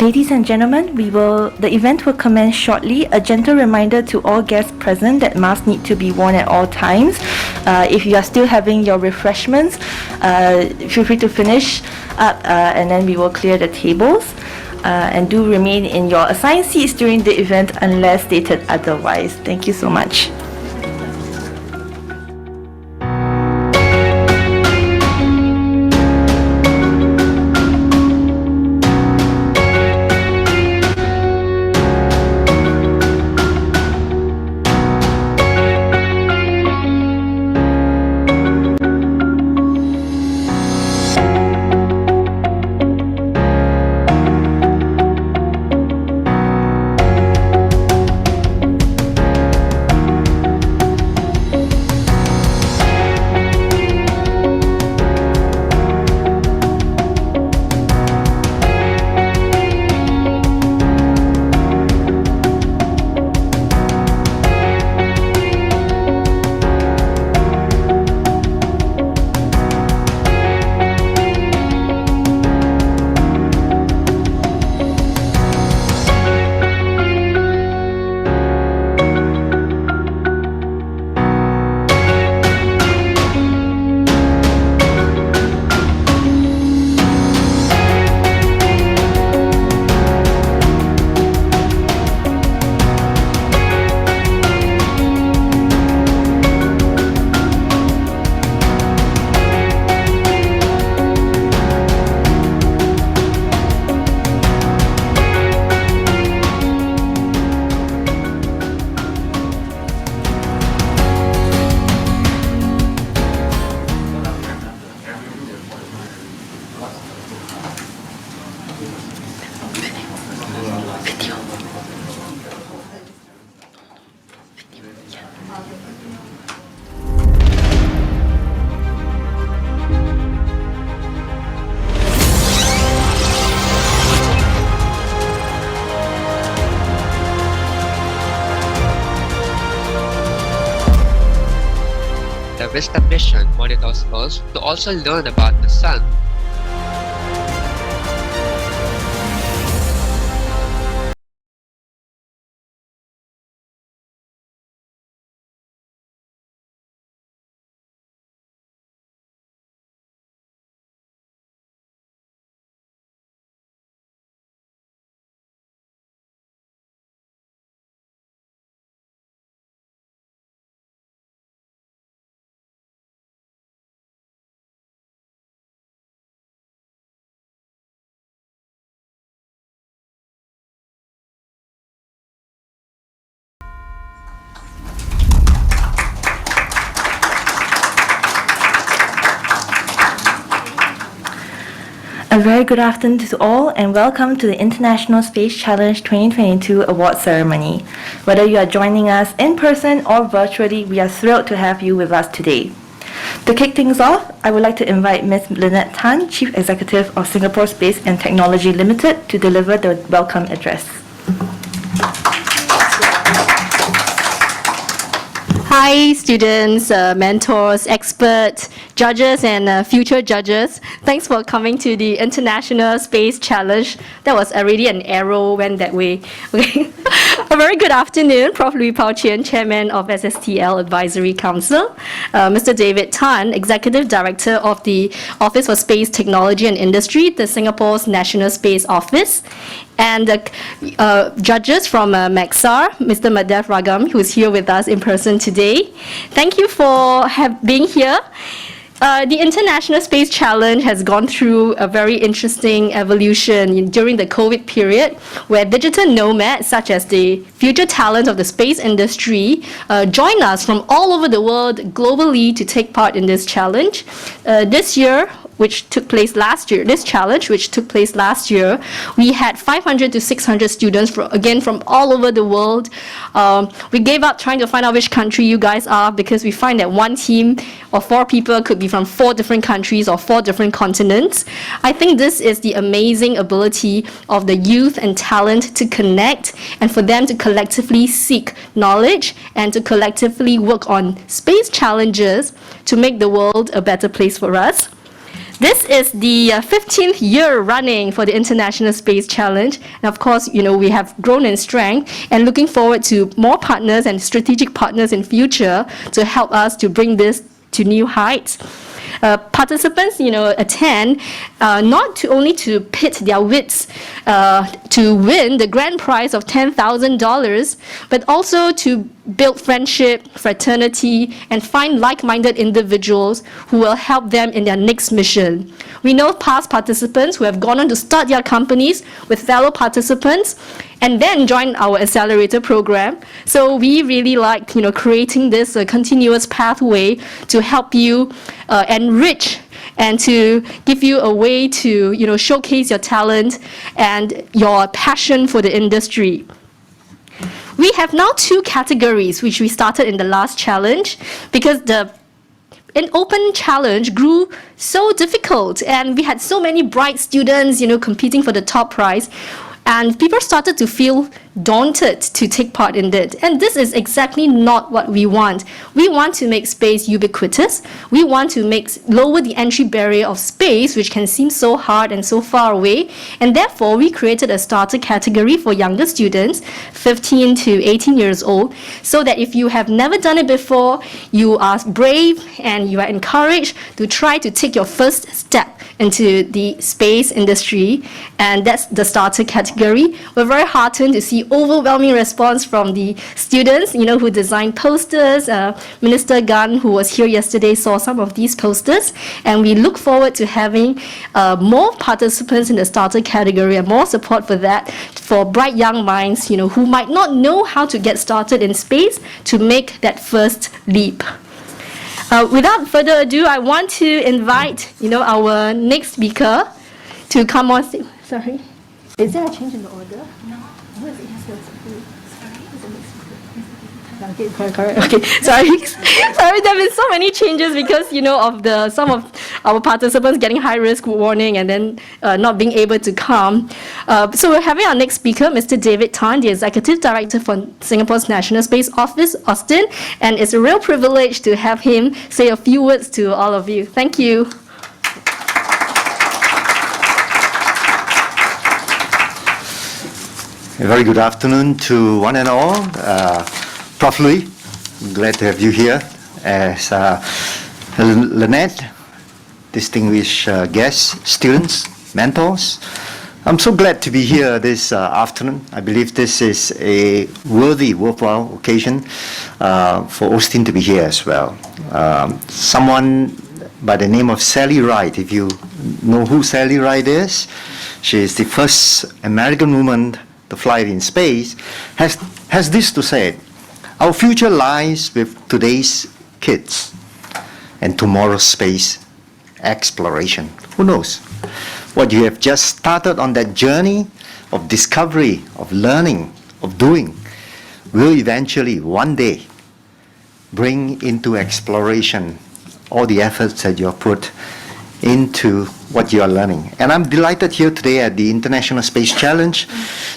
Ladies and gentlemen, the event will commence shortly. A gentle reminder to all guests present that masks need to be worn at all times. If you are still having your refreshments, feel free to finish up and then we will clear the tables. And do remain in your assigned seats during the event unless stated otherwise. Thank you so much. The Vista mission monitors Earth to also learn about the Sun. A very good afternoon to all and welcome to the International Space Challenge 2022 award ceremony. Whether you are joining us in person or virtually, we are thrilled to have you with us today. To kick things off, I would like to invite Ms. Lynette Tan, Chief Executive of Singapore Space and Technology Limited, to deliver the welcome address. Hi, students, mentors, experts, judges, and future judges. Thanks for coming to the International Space Challenge. That was already an arrow went that way. Okay. A very good afternoon, Prof. Lui Pao Chien, Chairman of SSTL Advisory Council, Mr. David Tan, Executive Director of the Office for Space Technology and Industry, the Singapore's National Space Office, and judges from Maxar, Mr. Madhav Ragam, who is here with us in person today. Thank you for being here. The International Space Challenge has gone through a very interesting evolution during the COVID period, where digital nomads, such as the future talent of the space industry, join us from all over the world globally to take part in this challenge. This year, which took place last year, this challenge, which took place last year, we had 500 to 600 students, from all over the world. We gave up trying to find out which country you guys are, because we find that one team or 4 people could be from 4 different countries or 4 different continents. I think this is the amazing ability of the youth and talent to connect and for them to collectively seek knowledge and to collectively work on space challenges to make the world a better place for us. This is the 15th year running for the International Space Challenge. And of course, we have grown in strength and looking forward to more partners and strategic partners in future to help us to bring this to new heights. Participants, attend not only to pit their wits to win the grand prize of $10,000, but also to build friendship, fraternity, and find like-minded individuals who will help them in their next mission. We know past participants who have gone on to start their companies with fellow participants and then join our accelerator program. So we really like, creating this continuous pathway to help you enrich and to give you a way to, showcase your talent and your passion for the industry. We have now 2 categories which we started in the last challenge because an open challenge grew so difficult and we had so many bright students, competing for the top prize. And people started to feel daunted to take part in it. And this is exactly not what we want. We want to make space ubiquitous. We want to lower the entry barrier of space, which can seem so hard and so far away. And therefore, we created a starter category for younger students, 15 to 18 years old, so that if you have never done it before, you are brave and you are encouraged to try to take your first step into the space industry, and that's the starter category. We're very heartened to see overwhelming response from the students, who designed posters. Minister Gan, who was here yesterday, saw some of these posters, and we look forward to having more participants in the starter category and more support for that, for bright young minds, who might not know how to get started in space to make that first leap. Without further ado, I want to invite, our next speaker to come on stage. Sorry, is there a change in the order? No. Okay, correct. Okay, sorry. Sorry, there have been so many changes because, of some of our participants getting high risk warning and then not being able to come. So we're having our next speaker, Mr. David Tan, the Executive Director for Singapore's National Space Office, Austin, and it's a real privilege to have him say a few words to all of you. Thank you. A very good afternoon to one and all. Prof. Louis, glad to have you here. As Lynette, distinguished guests, students, mentors, I'm so glad to be here this afternoon. I believe this is a worthwhile occasion for Austin to be here as well. Someone by the name of Sally Ride, if you know who Sally Ride is, she is the first American woman to fly in space, has this to say: our future lies with today's kids and tomorrow's space exploration. Who knows? What you have just started on that journey of discovery, of learning, of doing, will eventually, one day, bring into exploration all the efforts that you have put into what you are learning. And I'm delighted here today at the International Space Challenge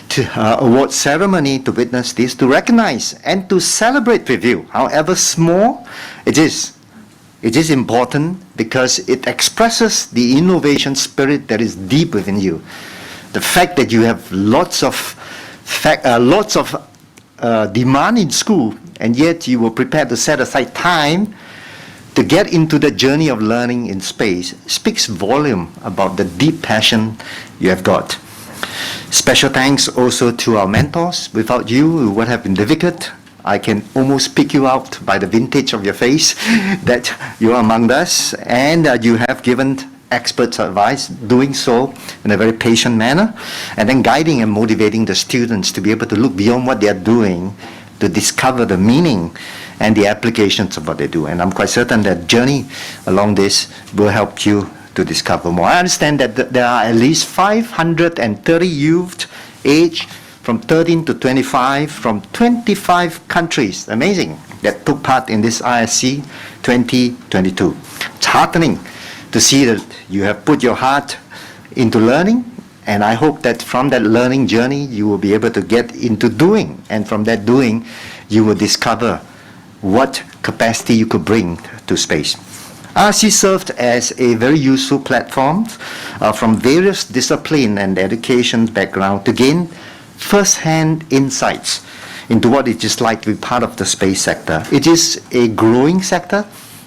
to award ceremony to witness this, to recognize and to celebrate with you, however small it is. It is important because it expresses the innovation spirit that is deep within you. The fact that you have lots of demand in school, and yet you were prepared to set aside time to get into the journey of learning in space speaks volume about the deep passion you have got. Special thanks also to our mentors. Without you, it would have been difficult. I can almost pick you out by the vintage of your face that you are among us, and you have given experts advice, doing so in a very patient manner, and then guiding and motivating the students to be able to look beyond what they are doing to discover the meaning and the applications of what they do. And I'm quite certain that journey along this will help you to discover more. I understand that there are at least 530 youth aged from 13 to 25 from 25 countries, amazing, that took part in this ISC 2022. It's heartening to see that you have put your heart into learning, and I hope that from that learning journey you will be able to get into doing, and from that doing you will discover what capacity you could bring to space. ISC served as a very useful platform from various discipline and education background to gain first-hand insights into what it is like to be part of the space sector. It is a growing sector,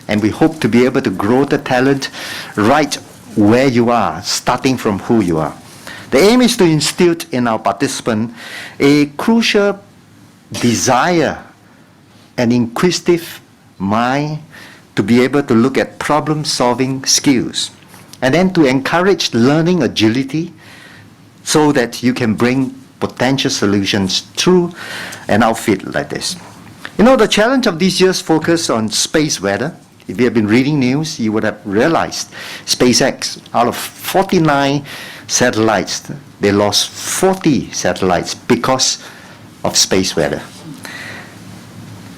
and we hope to be able to grow the talent right where you are, starting from who you are. The aim is to instill in our participants a crucial desire and inquisitive mind to be able to look at problem-solving skills, and then to encourage learning agility so that you can bring potential solutions through an outfit like this. You know, the challenge of these years focus on space weather. If you have been reading news, you would have realized SpaceX, out of 49 satellites, they lost 40 satellites because of space weather.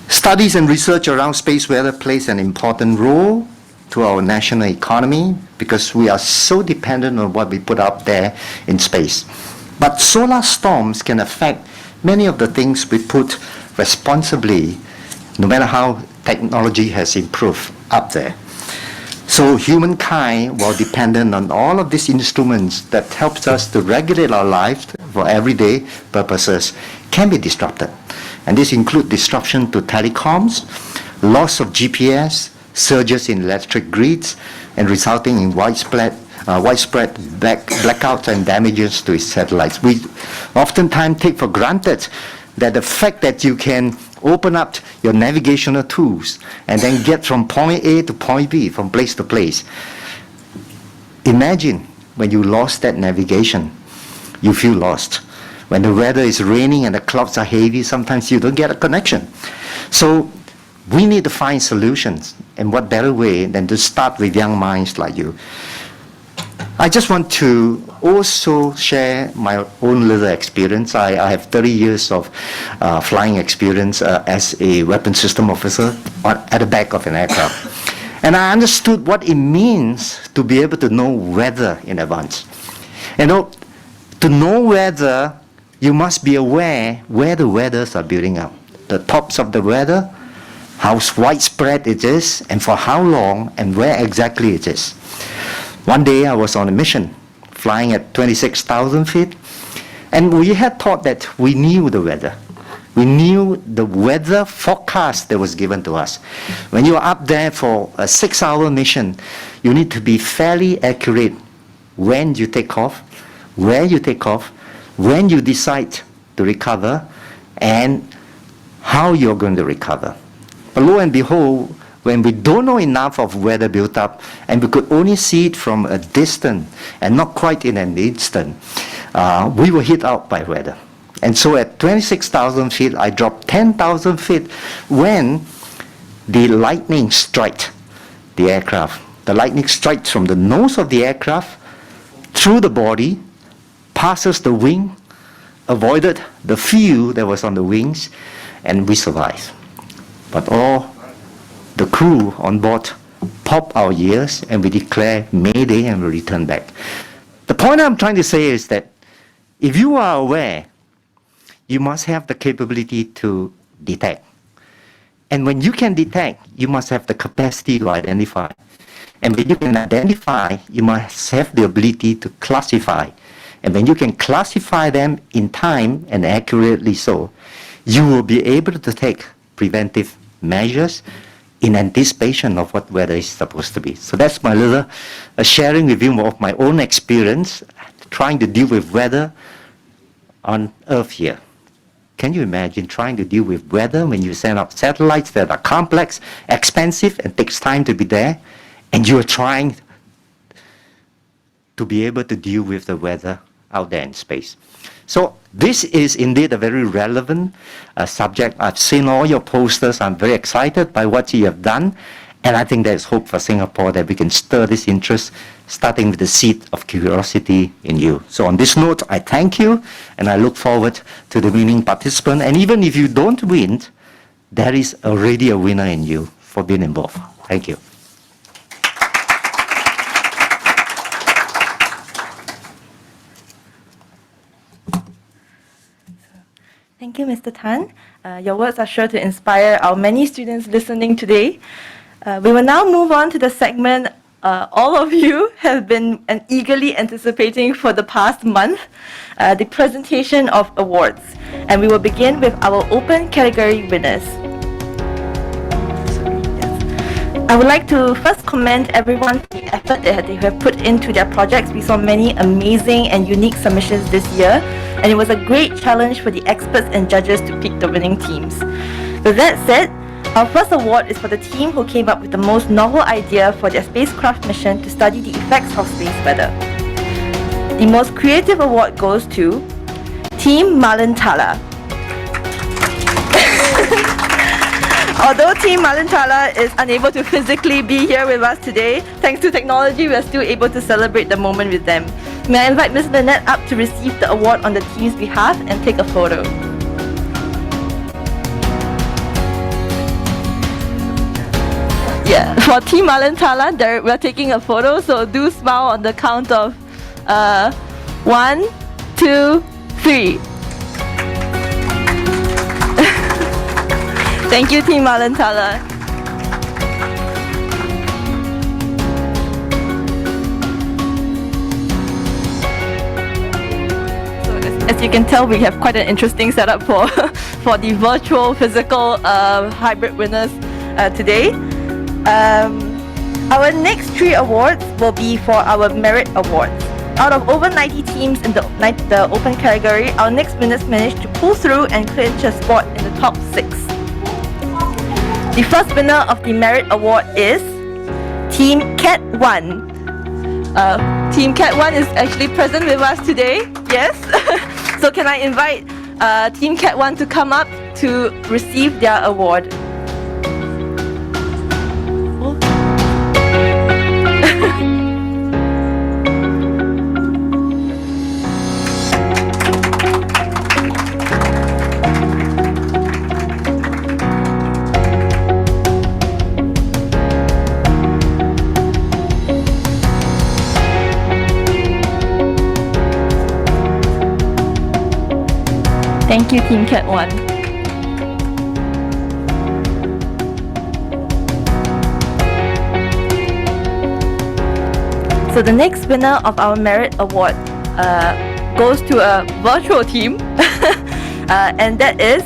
Studies and research around space weather plays an important role to our national economy because we are so dependent on what we put out there in space. But solar storms can affect many of the things we put responsibly, no matter how technology has improved up there. So humankind, while dependent on all of these instruments that helps us to regulate our lives for everyday purposes, can be disrupted. And this includes disruption to telecoms, loss of GPS, surges in electric grids, and resulting in widespread blackouts and damages to its satellites. We oftentimes take for granted that the fact that you can open up your navigational tools and then get from point A to point B, from place to place. Imagine when you lost that navigation, you feel lost. When the weather is raining and the clouds are heavy, sometimes you don't get a connection. So we need to find solutions, and what better way than to start with young minds like you. I just want to also share my own little experience. I have 30 years of flying experience as a weapons system officer at the back of an aircraft. And I understood what it means to be able to know weather in advance. You know, to know weather, you must be aware where the weathers are building up. The tops of the weather, how widespread it is, and for how long, and where exactly it is. One day I was on a mission, flying at 26,000 feet, and we had thought that we knew the weather. We knew the weather forecast that was given to us. When you're up there for a 6-hour mission, you need to be fairly accurate when you take off, where you take off, when you decide to recover, and how you're going to recover. But lo and behold, when we don't know enough of weather built up, and we could only see it from a distance and not quite in an instant, we were hit out by weather. And so at 26,000 feet, I dropped 10,000 feet when the lightning struck the aircraft. The lightning strikes from the nose of the aircraft through the body, passes the wing, avoided the fuel that was on the wings, and we survived. But all the crew on board pop our ears and we declare Mayday and we return back. The point I'm trying to say is that if you are aware, you must have the capability to detect. And when you can detect, you must have the capacity to identify. And when you can identify, you must have the ability to classify. And when you can classify them in time and accurately so, you will be able to take preventive measures in anticipation of what weather is supposed to be. So that's my little sharing with you of my own experience trying to deal with weather on Earth here. Can you imagine trying to deal with weather when you send up satellites that are complex, expensive, and takes time to be there, and you're trying to be able to deal with the weather out there in space? So this is indeed a very relevant subject. I've seen all your posters. I'm very excited by what you have done. And I think there's hope for Singapore that we can stir this interest, starting with the seed of curiosity in you. So on this note, I thank you, and I look forward to the winning participant. And even if you don't win, there is already a winner in you for being involved. Thank you. Thank you, Mr. Tan. Your words are sure to inspire our many students listening today. We will now move on to the segment all of you have been eagerly anticipating for the past month, the presentation of awards. And we will begin with our open category winners. I would like to first commend everyone for the effort that they have put into their projects. We saw many amazing and unique submissions this year, and it was a great challenge for the experts and judges to pick the winning teams. With that said, our first award is for the team who came up with the most novel idea for their spacecraft mission to study the effects of space weather. The most creative award goes to Team Malintala. Although Team Malintala is unable to physically be here with us today, thanks to technology, we are still able to celebrate the moment with them. May I invite Ms. Lynette up to receive the award on the team's behalf and take a photo. Yeah, for Team Malintala, we're taking a photo, so do smile on the count of 1, 2, 3. Thank you, Team Malintala. So as you can tell, we have quite an interesting setup for, for the virtual physical hybrid winners today. Our next 3 awards will be for our Merit Awards. Out of over 90 teams in the open category, our next winners managed to pull through and clinch a spot in the top 6. The first winner of the Merit Award is Team Cat 1. Team Cat 1 is actually present with us today, yes? So can I invite Team Cat 1 to come up to receive their award? Thank you, Team Cat 1. So the next winner of our Merit Award goes to a virtual team, and that is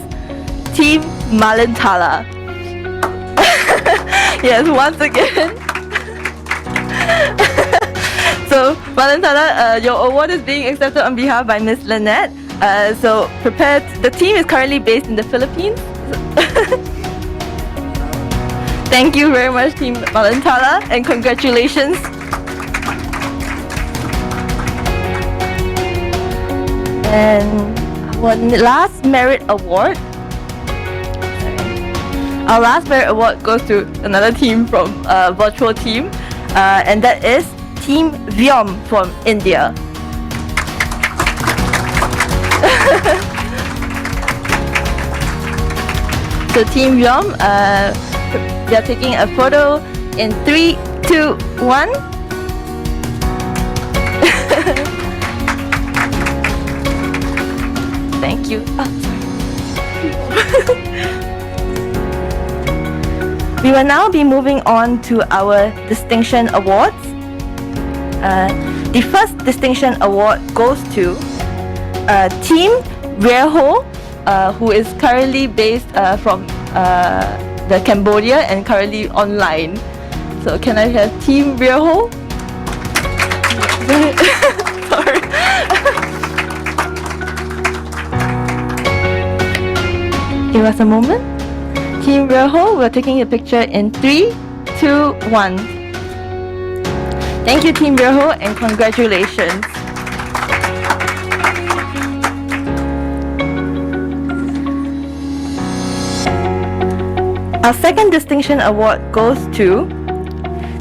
Team Malintala. Yes, once again. So Malintala, your award is being accepted on behalf by Ms. Lynette. So prepared. The team is currently based in the Philippines. Thank you very much, Team Malintala, and congratulations. And our last Merit Award. Our last Merit Award goes to another team from virtual team, and that is Team Vyom from India. So Team Vyom, we are taking a photo in 3, 2, 1. Thank you. Oh, we will now be moving on to our distinction awards. The first distinction award goes to Team Reho, who is currently based from the Cambodia and currently online. So can I have Team Reho? Sorry. Give us a moment. Team Reho, we're taking a picture in 3, 2, 1. Thank you, Team Reho, and congratulations. Our second distinction award goes to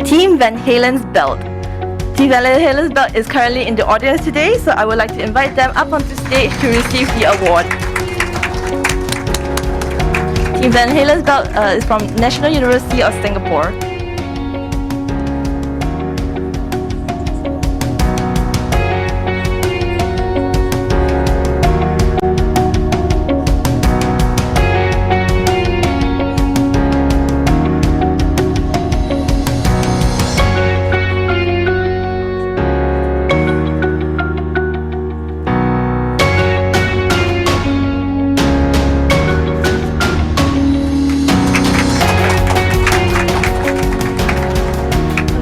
Team Van Halen's Belt. Team Van Halen's Belt is currently in the audience today, so I would like to invite them up onto stage to receive the award. Team Van Halen's Belt is from National University of Singapore.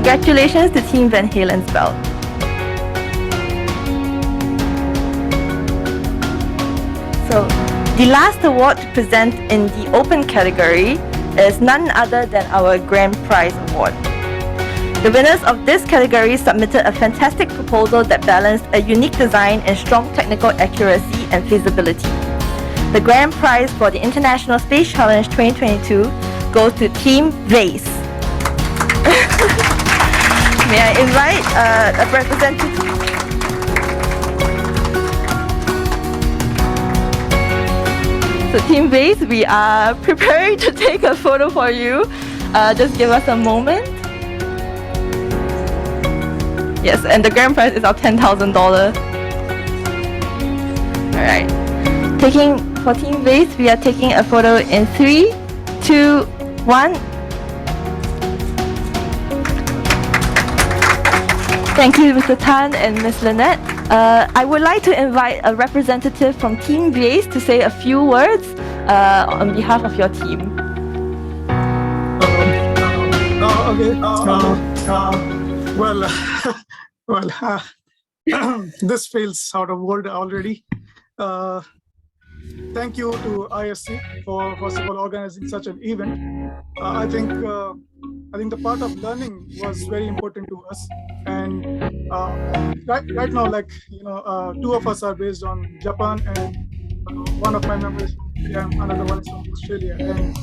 Congratulations to Team Van Halen's belt. So, the last award to present in the open category is none other than our Grand Prize Award. The winners of this category submitted a fantastic proposal that balanced a unique design and strong technical accuracy and feasibility. The grand prize for the International Space Challenge 2022 goes to Team Vase. May I invite a representative? So Team Vase, we are preparing to take a photo for you. Just give us a moment. Yes, and the grand prize is our $10,000. All right. For Team Vase, we are taking a photo in 3, 2, 1. Thank you, Mr. Tan and Ms. Lynette. I would like to invite a representative from Team Vase to say a few words on behalf of your team. This feels out of word already. Thank you to ISC for first of all organizing such an event. I think the part of learning was very important to us. And right now, like two of us are based on Japan, and one of my members from India, and another one is from Australia. And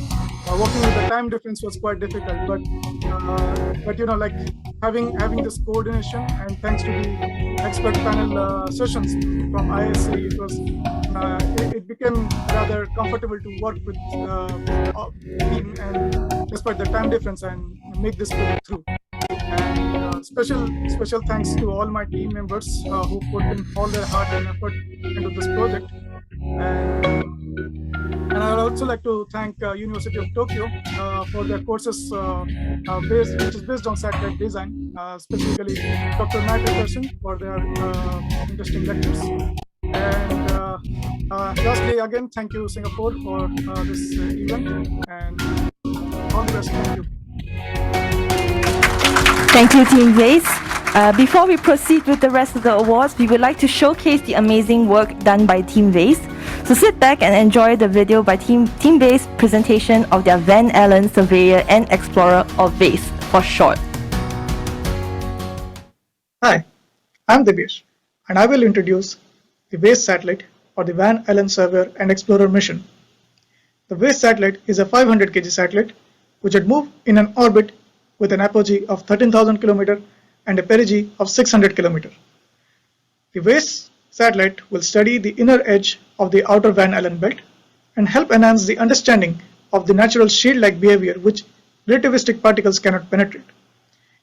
working with the time difference was quite difficult, but like having this coordination, and thanks to the expert panel sessions from ISC, it became rather comfortable to work with team, and despite the time difference, and make this project through. And special thanks to all my team members who put in all their heart and effort into this project. And I would also like to thank University of Tokyo for their courses which is based on satellite design, specifically Dr. Matt Epperson for their interesting lectures. And lastly, again, thank you, Singapore, for this event, and all the best. Thank you. Thank you, Team Vase. Before we proceed with the rest of the awards, we would like to showcase the amazing work done by Team Vase. So sit back and enjoy the video by Team Vase presentation of their Van Allen Surveyor and Explorer, or VASE for short. Hi, I'm Divyesh, and I will introduce the VASE satellite, or the Van Allen Surveyor and Explorer mission. The VASE satellite is a 500 kg satellite which would move in an orbit with an apogee of 13,000 km and a perigee of 600 km. The VASE satellite will study the inner edge of the outer Van Allen belt and help enhance the understanding of the natural shield-like behavior which relativistic particles cannot penetrate.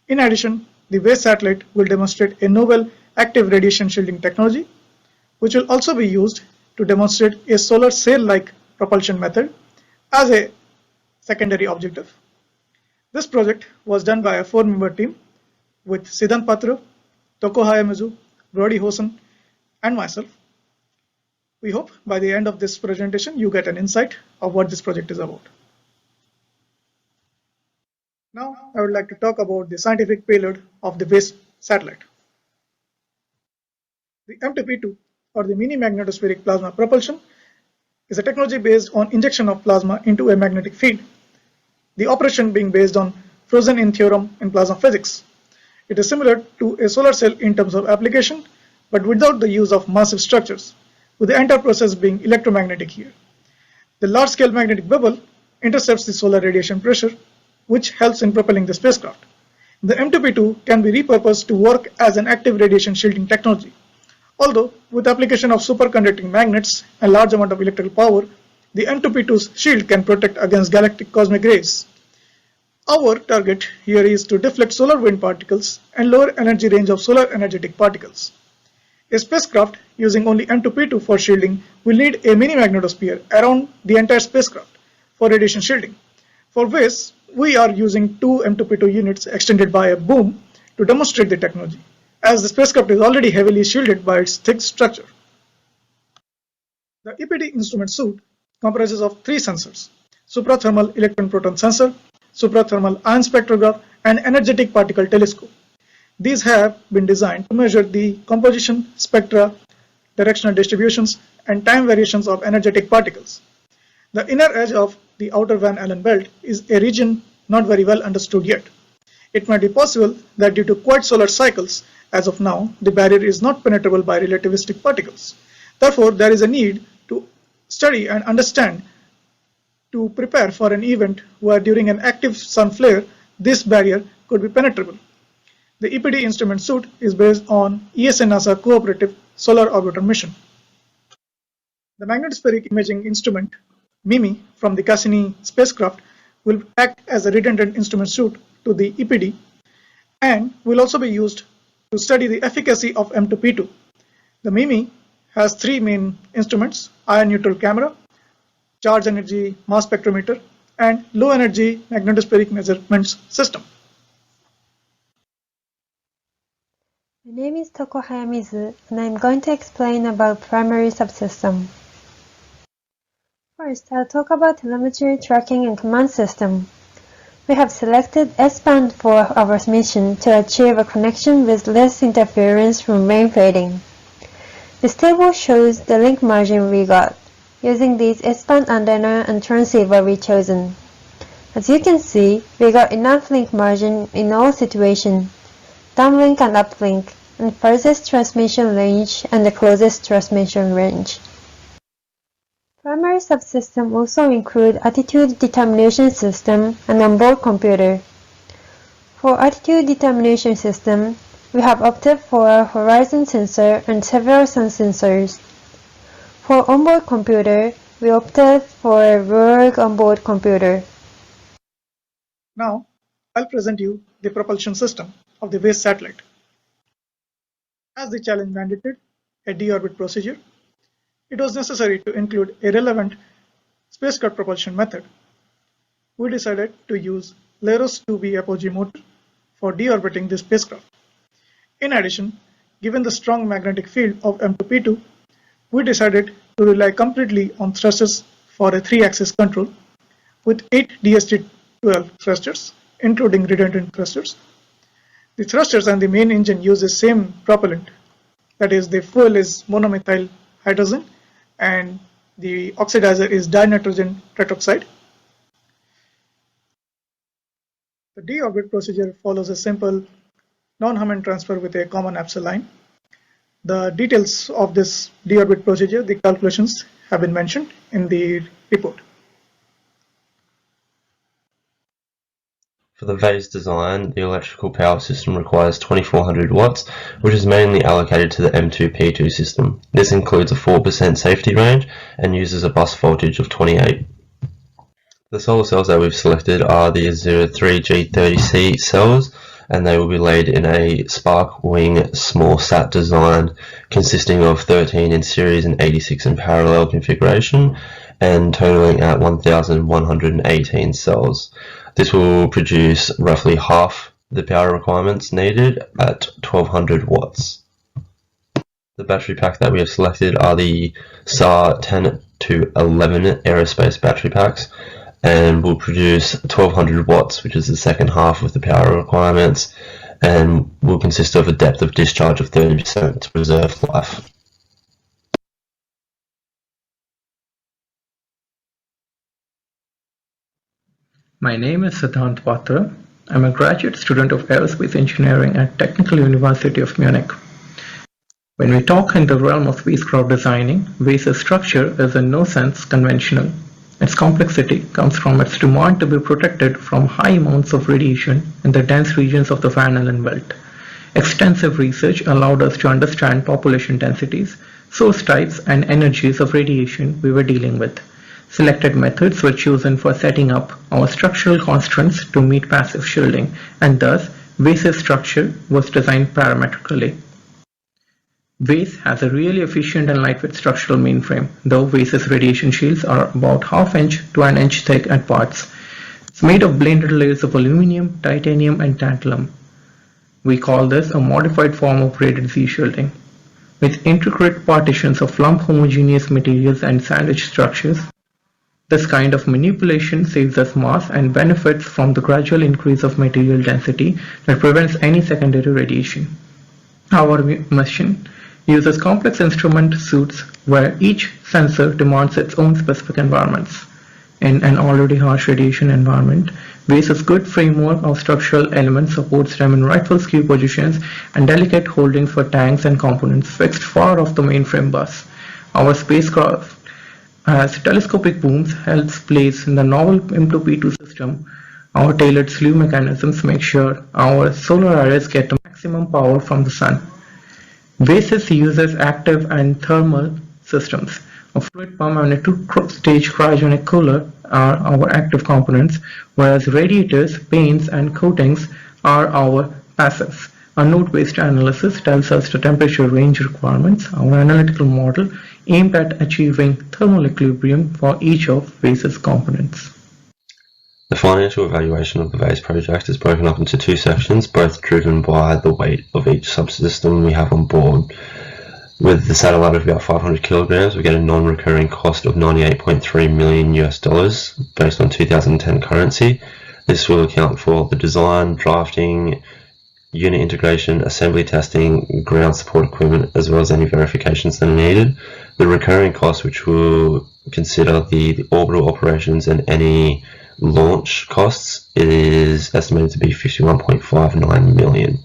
In addition, the VASE satellite will demonstrate a novel active radiation shielding technology, which will also be used to demonstrate a solar sail-like propulsion method as a secondary objective. This project was done by a 4-member team with Siddhant Patra, Toko Hayamizu, Brody Hosen, and myself. We hope by the end of this presentation you get an insight of what this project is about. Now I would like to talk about the scientific payload of the VASE satellite. The M2P2, or the mini magnetospheric plasma propulsion, is a technology based on injection of plasma into a magnetic field, the operation being based on frozen-in theorem in plasma physics. It is similar to a solar cell in terms of application, but without the use of massive structures, with the entire process being electromagnetic here. The large-scale magnetic bubble intercepts the solar radiation pressure, which helps in propelling the spacecraft. The M2P2 can be repurposed to work as an active radiation shielding technology. Although, with application of superconducting magnets and large amount of electrical power, the M2P2's shield can protect against galactic cosmic rays. Our target here is to deflect solar wind particles and lower energy range of solar energetic particles. A spacecraft using only M2P2 for shielding will need a mini magnetosphere around the entire spacecraft for radiation shielding. For VASE, we are using 2 M2P2 units extended by a boom to demonstrate the technology, as the spacecraft is already heavily shielded by its thick structure. The EPD instrument suite comprises of 3 sensors: suprathermal electron proton sensor, suprathermal ion spectrograph, and energetic particle telescope. These have been designed to measure the composition, spectra, directional distributions, and time variations of energetic particles. The inner edge of the outer Van Allen belt is a region not very well understood yet. It might be possible that due to quiet solar cycles, as of now, the barrier is not penetrable by relativistic particles. Therefore, there is a need to study and understand to prepare for an event where during an active sun flare, this barrier could be penetrable. The EPD instrument suite is based on ESA-NASA Cooperative Solar Orbiter mission. The magnetospheric imaging instrument, MIMI, from the Cassini spacecraft will act as a redundant instrument suite to the EPD and will also be used to study the efficacy of M2P2. The MIMI has three main instruments: ion neutral camera, charge energy mass spectrometer, and low energy magnetospheric measurements system. My name is Toko Hayamizu, and I'm going to explain about primary subsystem. First, I'll talk about telemetry, tracking, and command system. We have selected S-band for our mission to achieve a connection with less interference from rain fading. This table shows the link margin we got, using these S-band antenna and transceiver we chosen. As you can see, we got enough link margin in all situations, downlink and uplink, and furthest transmission range and the closest transmission range. Primary subsystem also include attitude determination system and onboard computer. For attitude determination system, we have opted for a horizon sensor and several sun sensors. For onboard computer, we opted for a RORG onboard computer. Now, I'll present you the propulsion system of the WASTE satellite. As the challenge mandated a deorbit procedure, it was necessary to include a relevant spacecraft propulsion method. We decided to use LEROS 2B apogee motor for deorbiting the spacecraft. In addition, given the strong magnetic field of M2P2, we decided to rely completely on thrusters for a 3-axis control with 8 DST-12 thrusters, including redundant thrusters. The thrusters and the main engine use the same propellant, that is, the fuel is monomethyl hydrogen and the oxidizer is dinitrogen tetroxide. The deorbit procedure follows a simple non-Hammond transfer with a common apsel line. The details of this deorbit procedure, the calculations, have been mentioned in the report. For the vase design, the electrical power system requires 2400 watts, which is mainly allocated to the M2P2 system. This includes a 4% safety range and uses a bus voltage of 28. The solar cells that we've selected are the 03G30C cells, and they will be laid in a Spark Wing small sat design consisting of 13 in series and 86 in parallel configuration and totaling at 1118 cells. This will produce roughly half the power requirements needed at 1200 watts. The battery pack that we have selected are the SAR 10 to 11 aerospace battery packs, and will produce 1200 watts, which is the second half of the power requirements, and will consist of a depth of discharge of 30% to preserve life. My name is Siddhant Patra. I'm a graduate student of aerospace engineering at Technical University of Munich. When we talk in the realm of spacecraft designing, WASTE's structure is in no sense conventional. Its complexity comes from its demand to be protected from high amounts of radiation in the dense regions of the Van Allen belt. Extensive research allowed us to understand population densities, source types, and energies of radiation we were dealing with. Selected methods were chosen for setting up our structural constraints to meet passive shielding, and thus WASTE's structure was designed parametrically. WASTE has a really efficient and lightweight structural mainframe, though WASTE's radiation shields are about ½ inch to 1 inch thick at parts. It's made of blended layers of aluminum, titanium, and tantalum. We call this a modified form of braided Z shielding. With intricate partitions of lump homogeneous materials and sandwich structures, This kind of manipulation saves us mass and benefits from the gradual increase of material density that prevents any secondary radiation. Our mission uses complex instrument suites where each sensor demands its own specific environments. In an already harsh radiation environment, WASE's good framework of structural elements supports them in rightful skew positions and delicate holdings for tanks and components fixed far off the mainframe bus. Our spacecraft has telescopic booms helps place in the novel M2P2 system. Our tailored slew mechanisms make sure our solar arrays get the maximum power from the sun. WASE uses active and thermal systems. A fluid pump and a two-stage cryogenic cooler are our active components, whereas radiators, paints, and coatings are our passives. Our node-based analysis tells us the temperature range requirements. Our analytical model aimed at achieving thermal equilibrium for each of WASE's components. The financial evaluation of the WASE project is broken up into two sections, both driven by the weight of each subsystem we have on board. With the satellite of about 500 kilograms, we get a non-recurring cost of $98.3 million based on 2010 currency. This will account for the design, drafting, unit integration, assembly testing, ground support equipment, as well as any verifications that are needed. The recurring cost, which will consider the orbital operations and any launch costs, is estimated to be $51.59 million.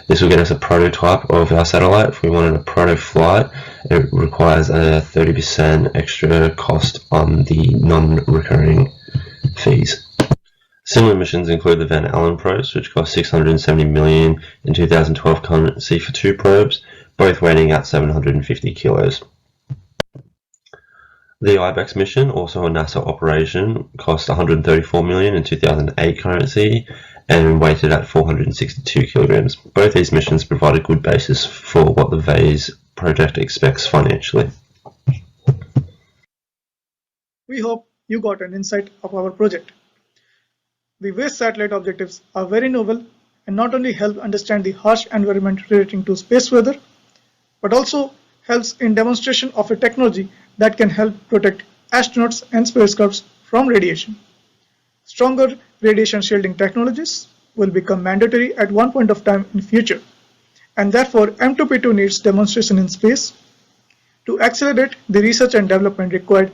This will get us a prototype of our satellite. If we wanted a proto flight, it requires a 30% extra cost on the non-recurring fees. Similar missions include the Van Allen probes, which cost $670 million in 2012 currency for 2 probes, both weighing at 750 kilos. The IBEX mission, also a NASA operation, cost $134 million in 2008 currency and weighted at 462 kilograms. Both these missions provide a good basis for what the WASE project expects financially. We hope you got an insight of our project. The WASE satellite objectives are very novel and not only help understand the harsh environment relating to space weather, but also helps in demonstration of a technology that can help protect astronauts and spacecrafts from radiation. Stronger radiation shielding technologies will become mandatory at one point of time in future, and therefore M2P2 needs demonstration in space to accelerate the research and development required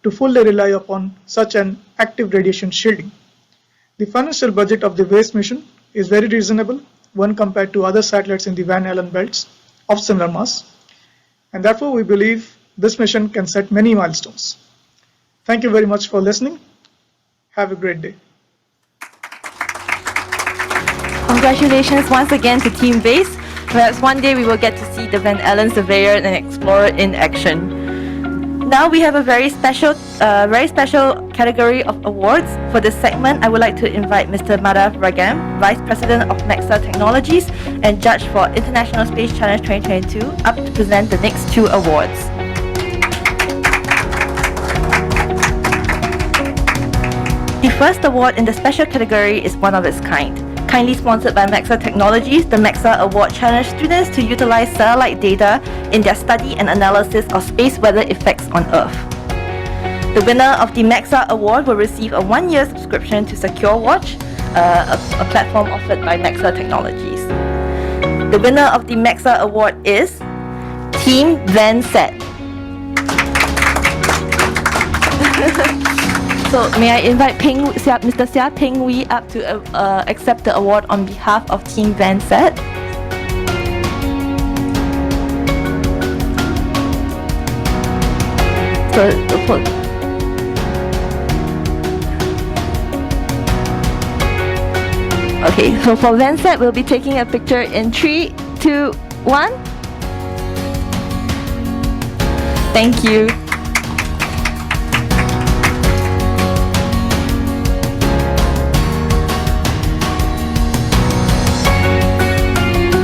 to fully rely upon such an active radiation shielding. The financial budget of the WASE mission is very reasonable when compared to other satellites in the Van Allen belts of similar mass, and therefore we believe this mission can set many milestones. Thank you very much for listening. Have a great day. Congratulations once again to Team WASE. Perhaps one day we will get to see the Van Allen Surveyor and Explorer in action. Now we have a very special category of awards. For this segment, I would like to invite Mr. Madhav Ragam, Vice President of Maxa Technologies and Judge for International Space Challenge 2022, up to present the next 2 awards. The first award in the special category is one of its kind. Kindly sponsored by Maxa Technologies, the Maxa Award challenged students to utilize satellite data in their study and analysis of space weather effects on Earth. The winner of the Maxa Award will receive a 1-year subscription to SecureWatch, a platform offered by Maxa Technologies. The winner of the Maxa Award is Team VanSat. So may I invite Mr. Sia Ping Wee up to accept the award on behalf of Team VanSat. Okay, so for VanSat, we'll be taking a picture in 3, 2, 1. Thank you.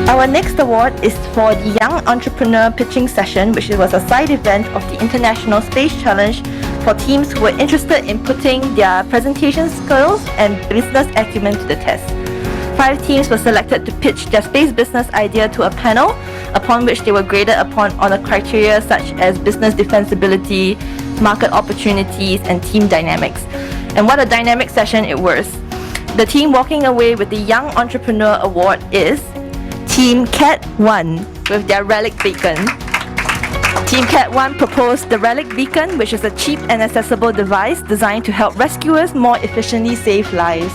Our next award is for the Young Entrepreneur Pitching Session, which was a side event of the International Space Challenge for teams who were interested in putting their presentation skills and business acumen to the test. 5 teams were selected to pitch their space business idea to a panel, upon which they were graded upon on a criteria such as business defensibility, market opportunities, and team dynamics. And what a dynamic session it was. The team walking away with the Young Entrepreneur Award is Team Cat 1 with their Relic Beacon. Team Cat 1 proposed the Relic Beacon, which is a cheap and accessible device designed to help rescuers more efficiently save lives.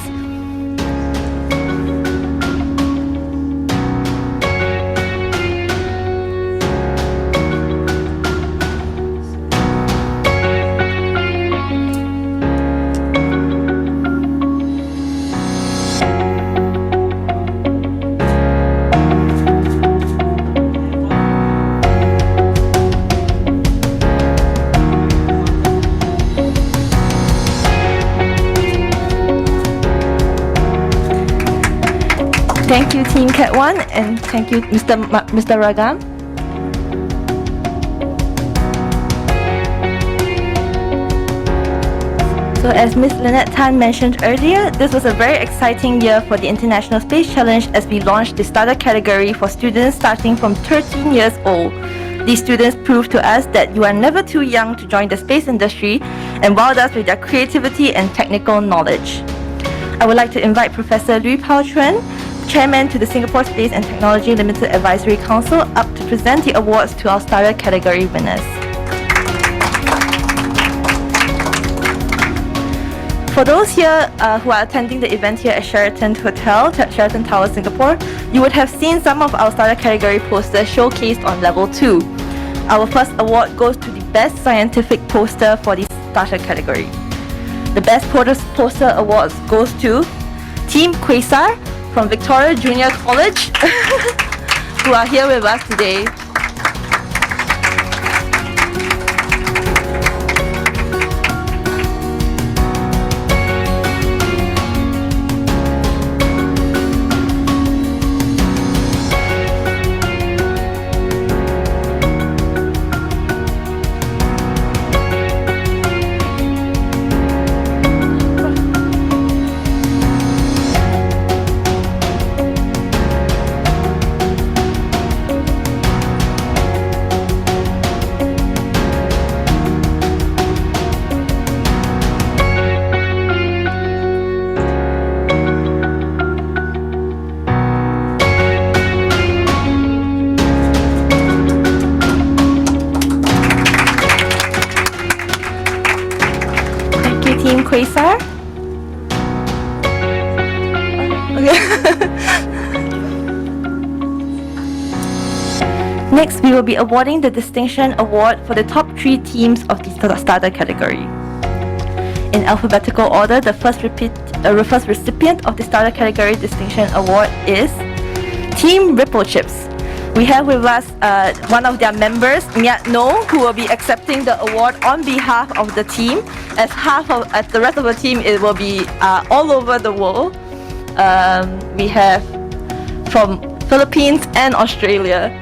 Thank you, Team Cat 1, and thank you, Mr. Ragam. So as Ms. Lynette Tan mentioned earlier, this was a very exciting year for the International Space Challenge as we launched the starter category for students starting from 13 years old. These students proved to us that you are never too young to join the space industry and wowed us with their creativity and technical knowledge. I would like to invite Professor Lui Pao Chuan, Chairman to the Singapore Space and Technology Limited Advisory Council, up to present the awards to our starter category winners. For those here who are attending the event here at Sheraton Hotel, Sheraton Tower, Singapore, you would have seen some of our starter category posters showcased on level 2. Our first award goes to the Best Scientific Poster for the starter category. The Best Poster Awards goes to Team Quasar from Victoria Junior College, who are here with us today. Team Quasar. Next, we will be awarding the Distinction Award for the top 3 teams of the starter category. In alphabetical order, the first recipient of the starter category Distinction Award is Team Ripple Chips. We have with us one of their members, Myat No, who will be accepting the award on behalf of the team. As the rest of the team, it will be all over the world. We have from Philippines and Australia.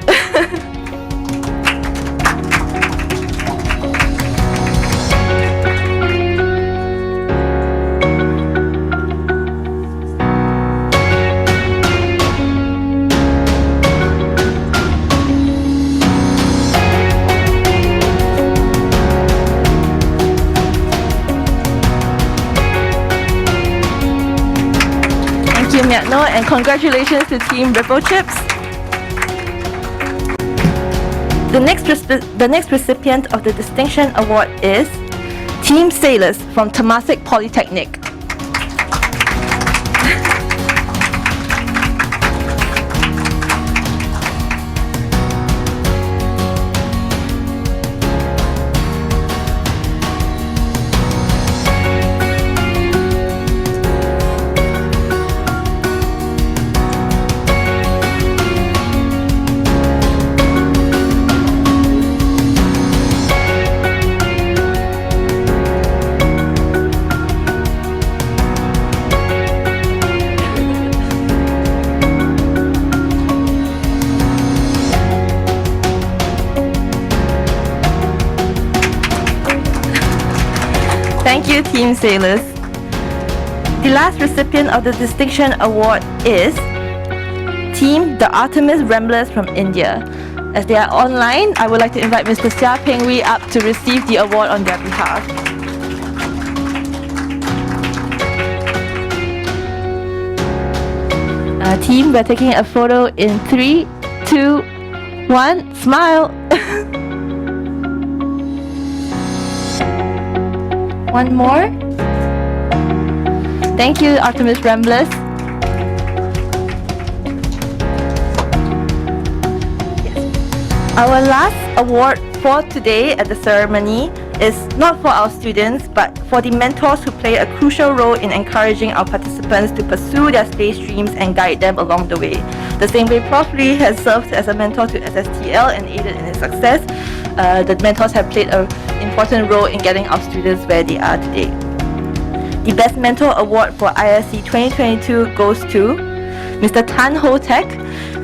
And congratulations to Team Ripple Chips. The next recipient of the Distinction Award is Team Sailors from Temasek Polytechnic. Thank you, Team Sailors. The last recipient of the Distinction Award is Team The Artemis Ramblers from India. As they are online, I would like to invite Mr. Sia Peng Wee up to receive the award on their behalf. Team, we're taking a photo in 3, 2, 1. Smile. One more. Thank you, Artemis Ramblers. Our last award for today at the ceremony is not for our students, but for the mentors who play a crucial role in encouraging our participants to pursue their space dreams and guide them along the way. The same way Prof. Lee has served as a mentor to SSTL and aided in its success, the mentors have played an important role in getting our students where they are today. The Best Mentor Award for ISC 2022 goes to Mr. Tan Ho Tek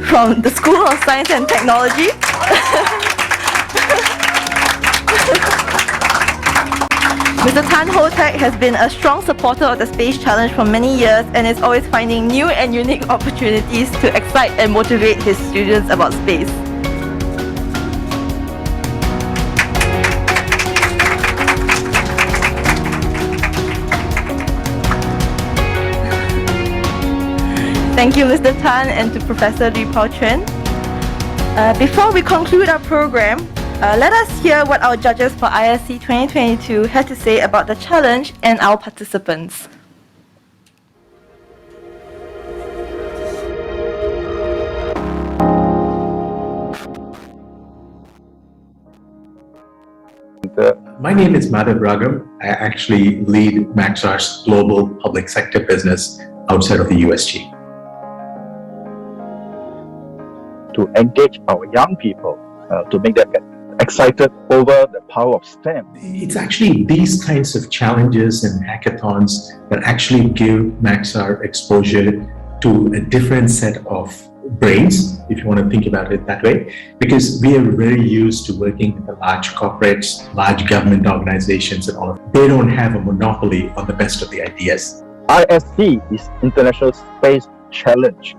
from the School of Science and Technology. Mr. Tan Ho Tek has been a strong supporter of the Space Challenge for many years and is always finding new and unique opportunities to excite and motivate his students about space. Thank you, Mr. Tan, and to Professor Lee Pao Chuan. Before we conclude our program, let us hear what our judges for ISC 2022 had to say about the challenge and our participants. My name is Madhav Ragam. I actually lead Maxar's global public sector business outside of the USG. To engage our young people, to make them get excited over the power of STEM. It's actually these kinds of challenges and hackathons that actually give Maxar exposure to a different set of brains, if you want to think about it that way, because we are very used to working with the large corporates, large government organizations and all of that. They don't have a monopoly on the best of the ideas. ISC is International Space Challenge,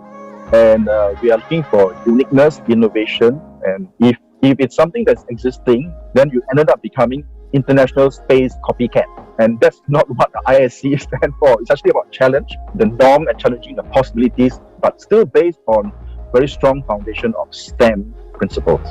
and we are looking for uniqueness, innovation, and if it's something that's existing, then you ended up becoming International Space Copycat. And that's not what the ISC stands for. It's actually about challenge, the norm, and challenging the possibilities, but still based on very strong foundation of STEM principles.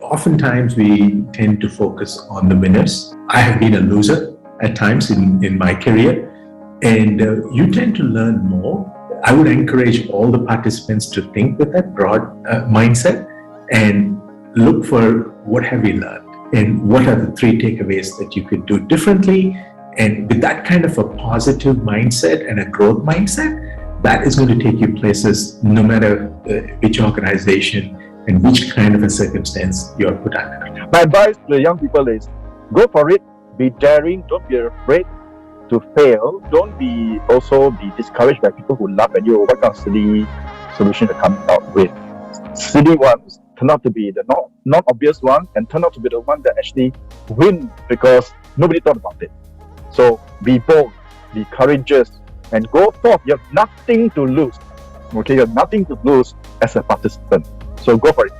Oftentimes we tend to focus on the winners. I have been a loser at times in my career, and you tend to learn more. I would encourage all the participants to think with that broad mindset and look for what have we learned and what are the 3 takeaways that you could do differently. And with that kind of a positive mindset and a growth mindset, that is going to take you places no matter which organization and which kind of a circumstance you are put under. My advice to the young people is go for it, be daring, don't be afraid to fail. Don't be discouraged by people who laugh at you or what kind of silly solution to come out with. Silly ones turn out to be the not obvious one and turn out to be the one that actually win because nobody thought about it. So be bold, be courageous, and go forth. You have nothing to lose. Okay, you have nothing to lose as a participant. So go for it.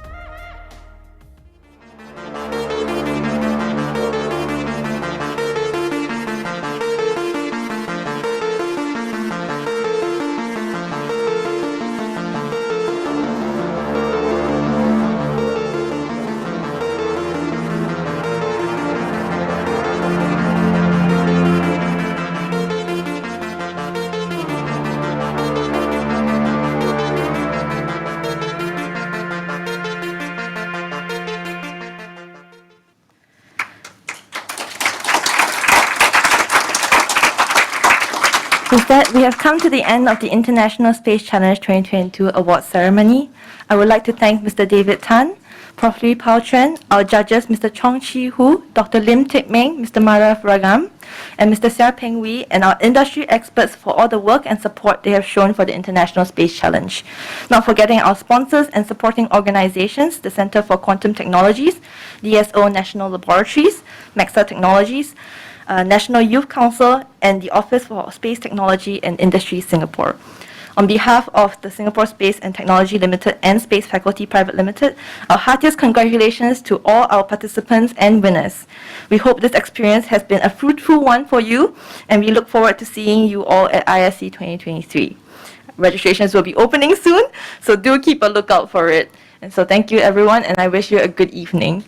With that, we have come to the end of the International Space Challenge 2022 Awards ceremony. I would like to thank Mr. David Tan, Prof. Lee Pao Chuan, our judges Mr. Chong Chi Hu, Dr. Lim Teck Meng, Mr. Madhav Ragam, and Mr. Sia Peng Wee, and our industry experts for all the work and support they have shown for the International Space Challenge. Not forgetting our sponsors and supporting organizations, the Center for Quantum Technologies, DSO National Laboratories, Maxar Technologies, National Youth Council, and the Office for Space Technology and Industry Singapore. On behalf of the Singapore Space and Technology Limited and Space Faculty Private Limited, our heartiest congratulations to all our participants and winners. We hope this experience has been a fruitful one for you, and we look forward to seeing you all at ISC 2023. Registrations will be opening soon, so do keep a lookout for it. And so thank you everyone, and I wish you a good evening.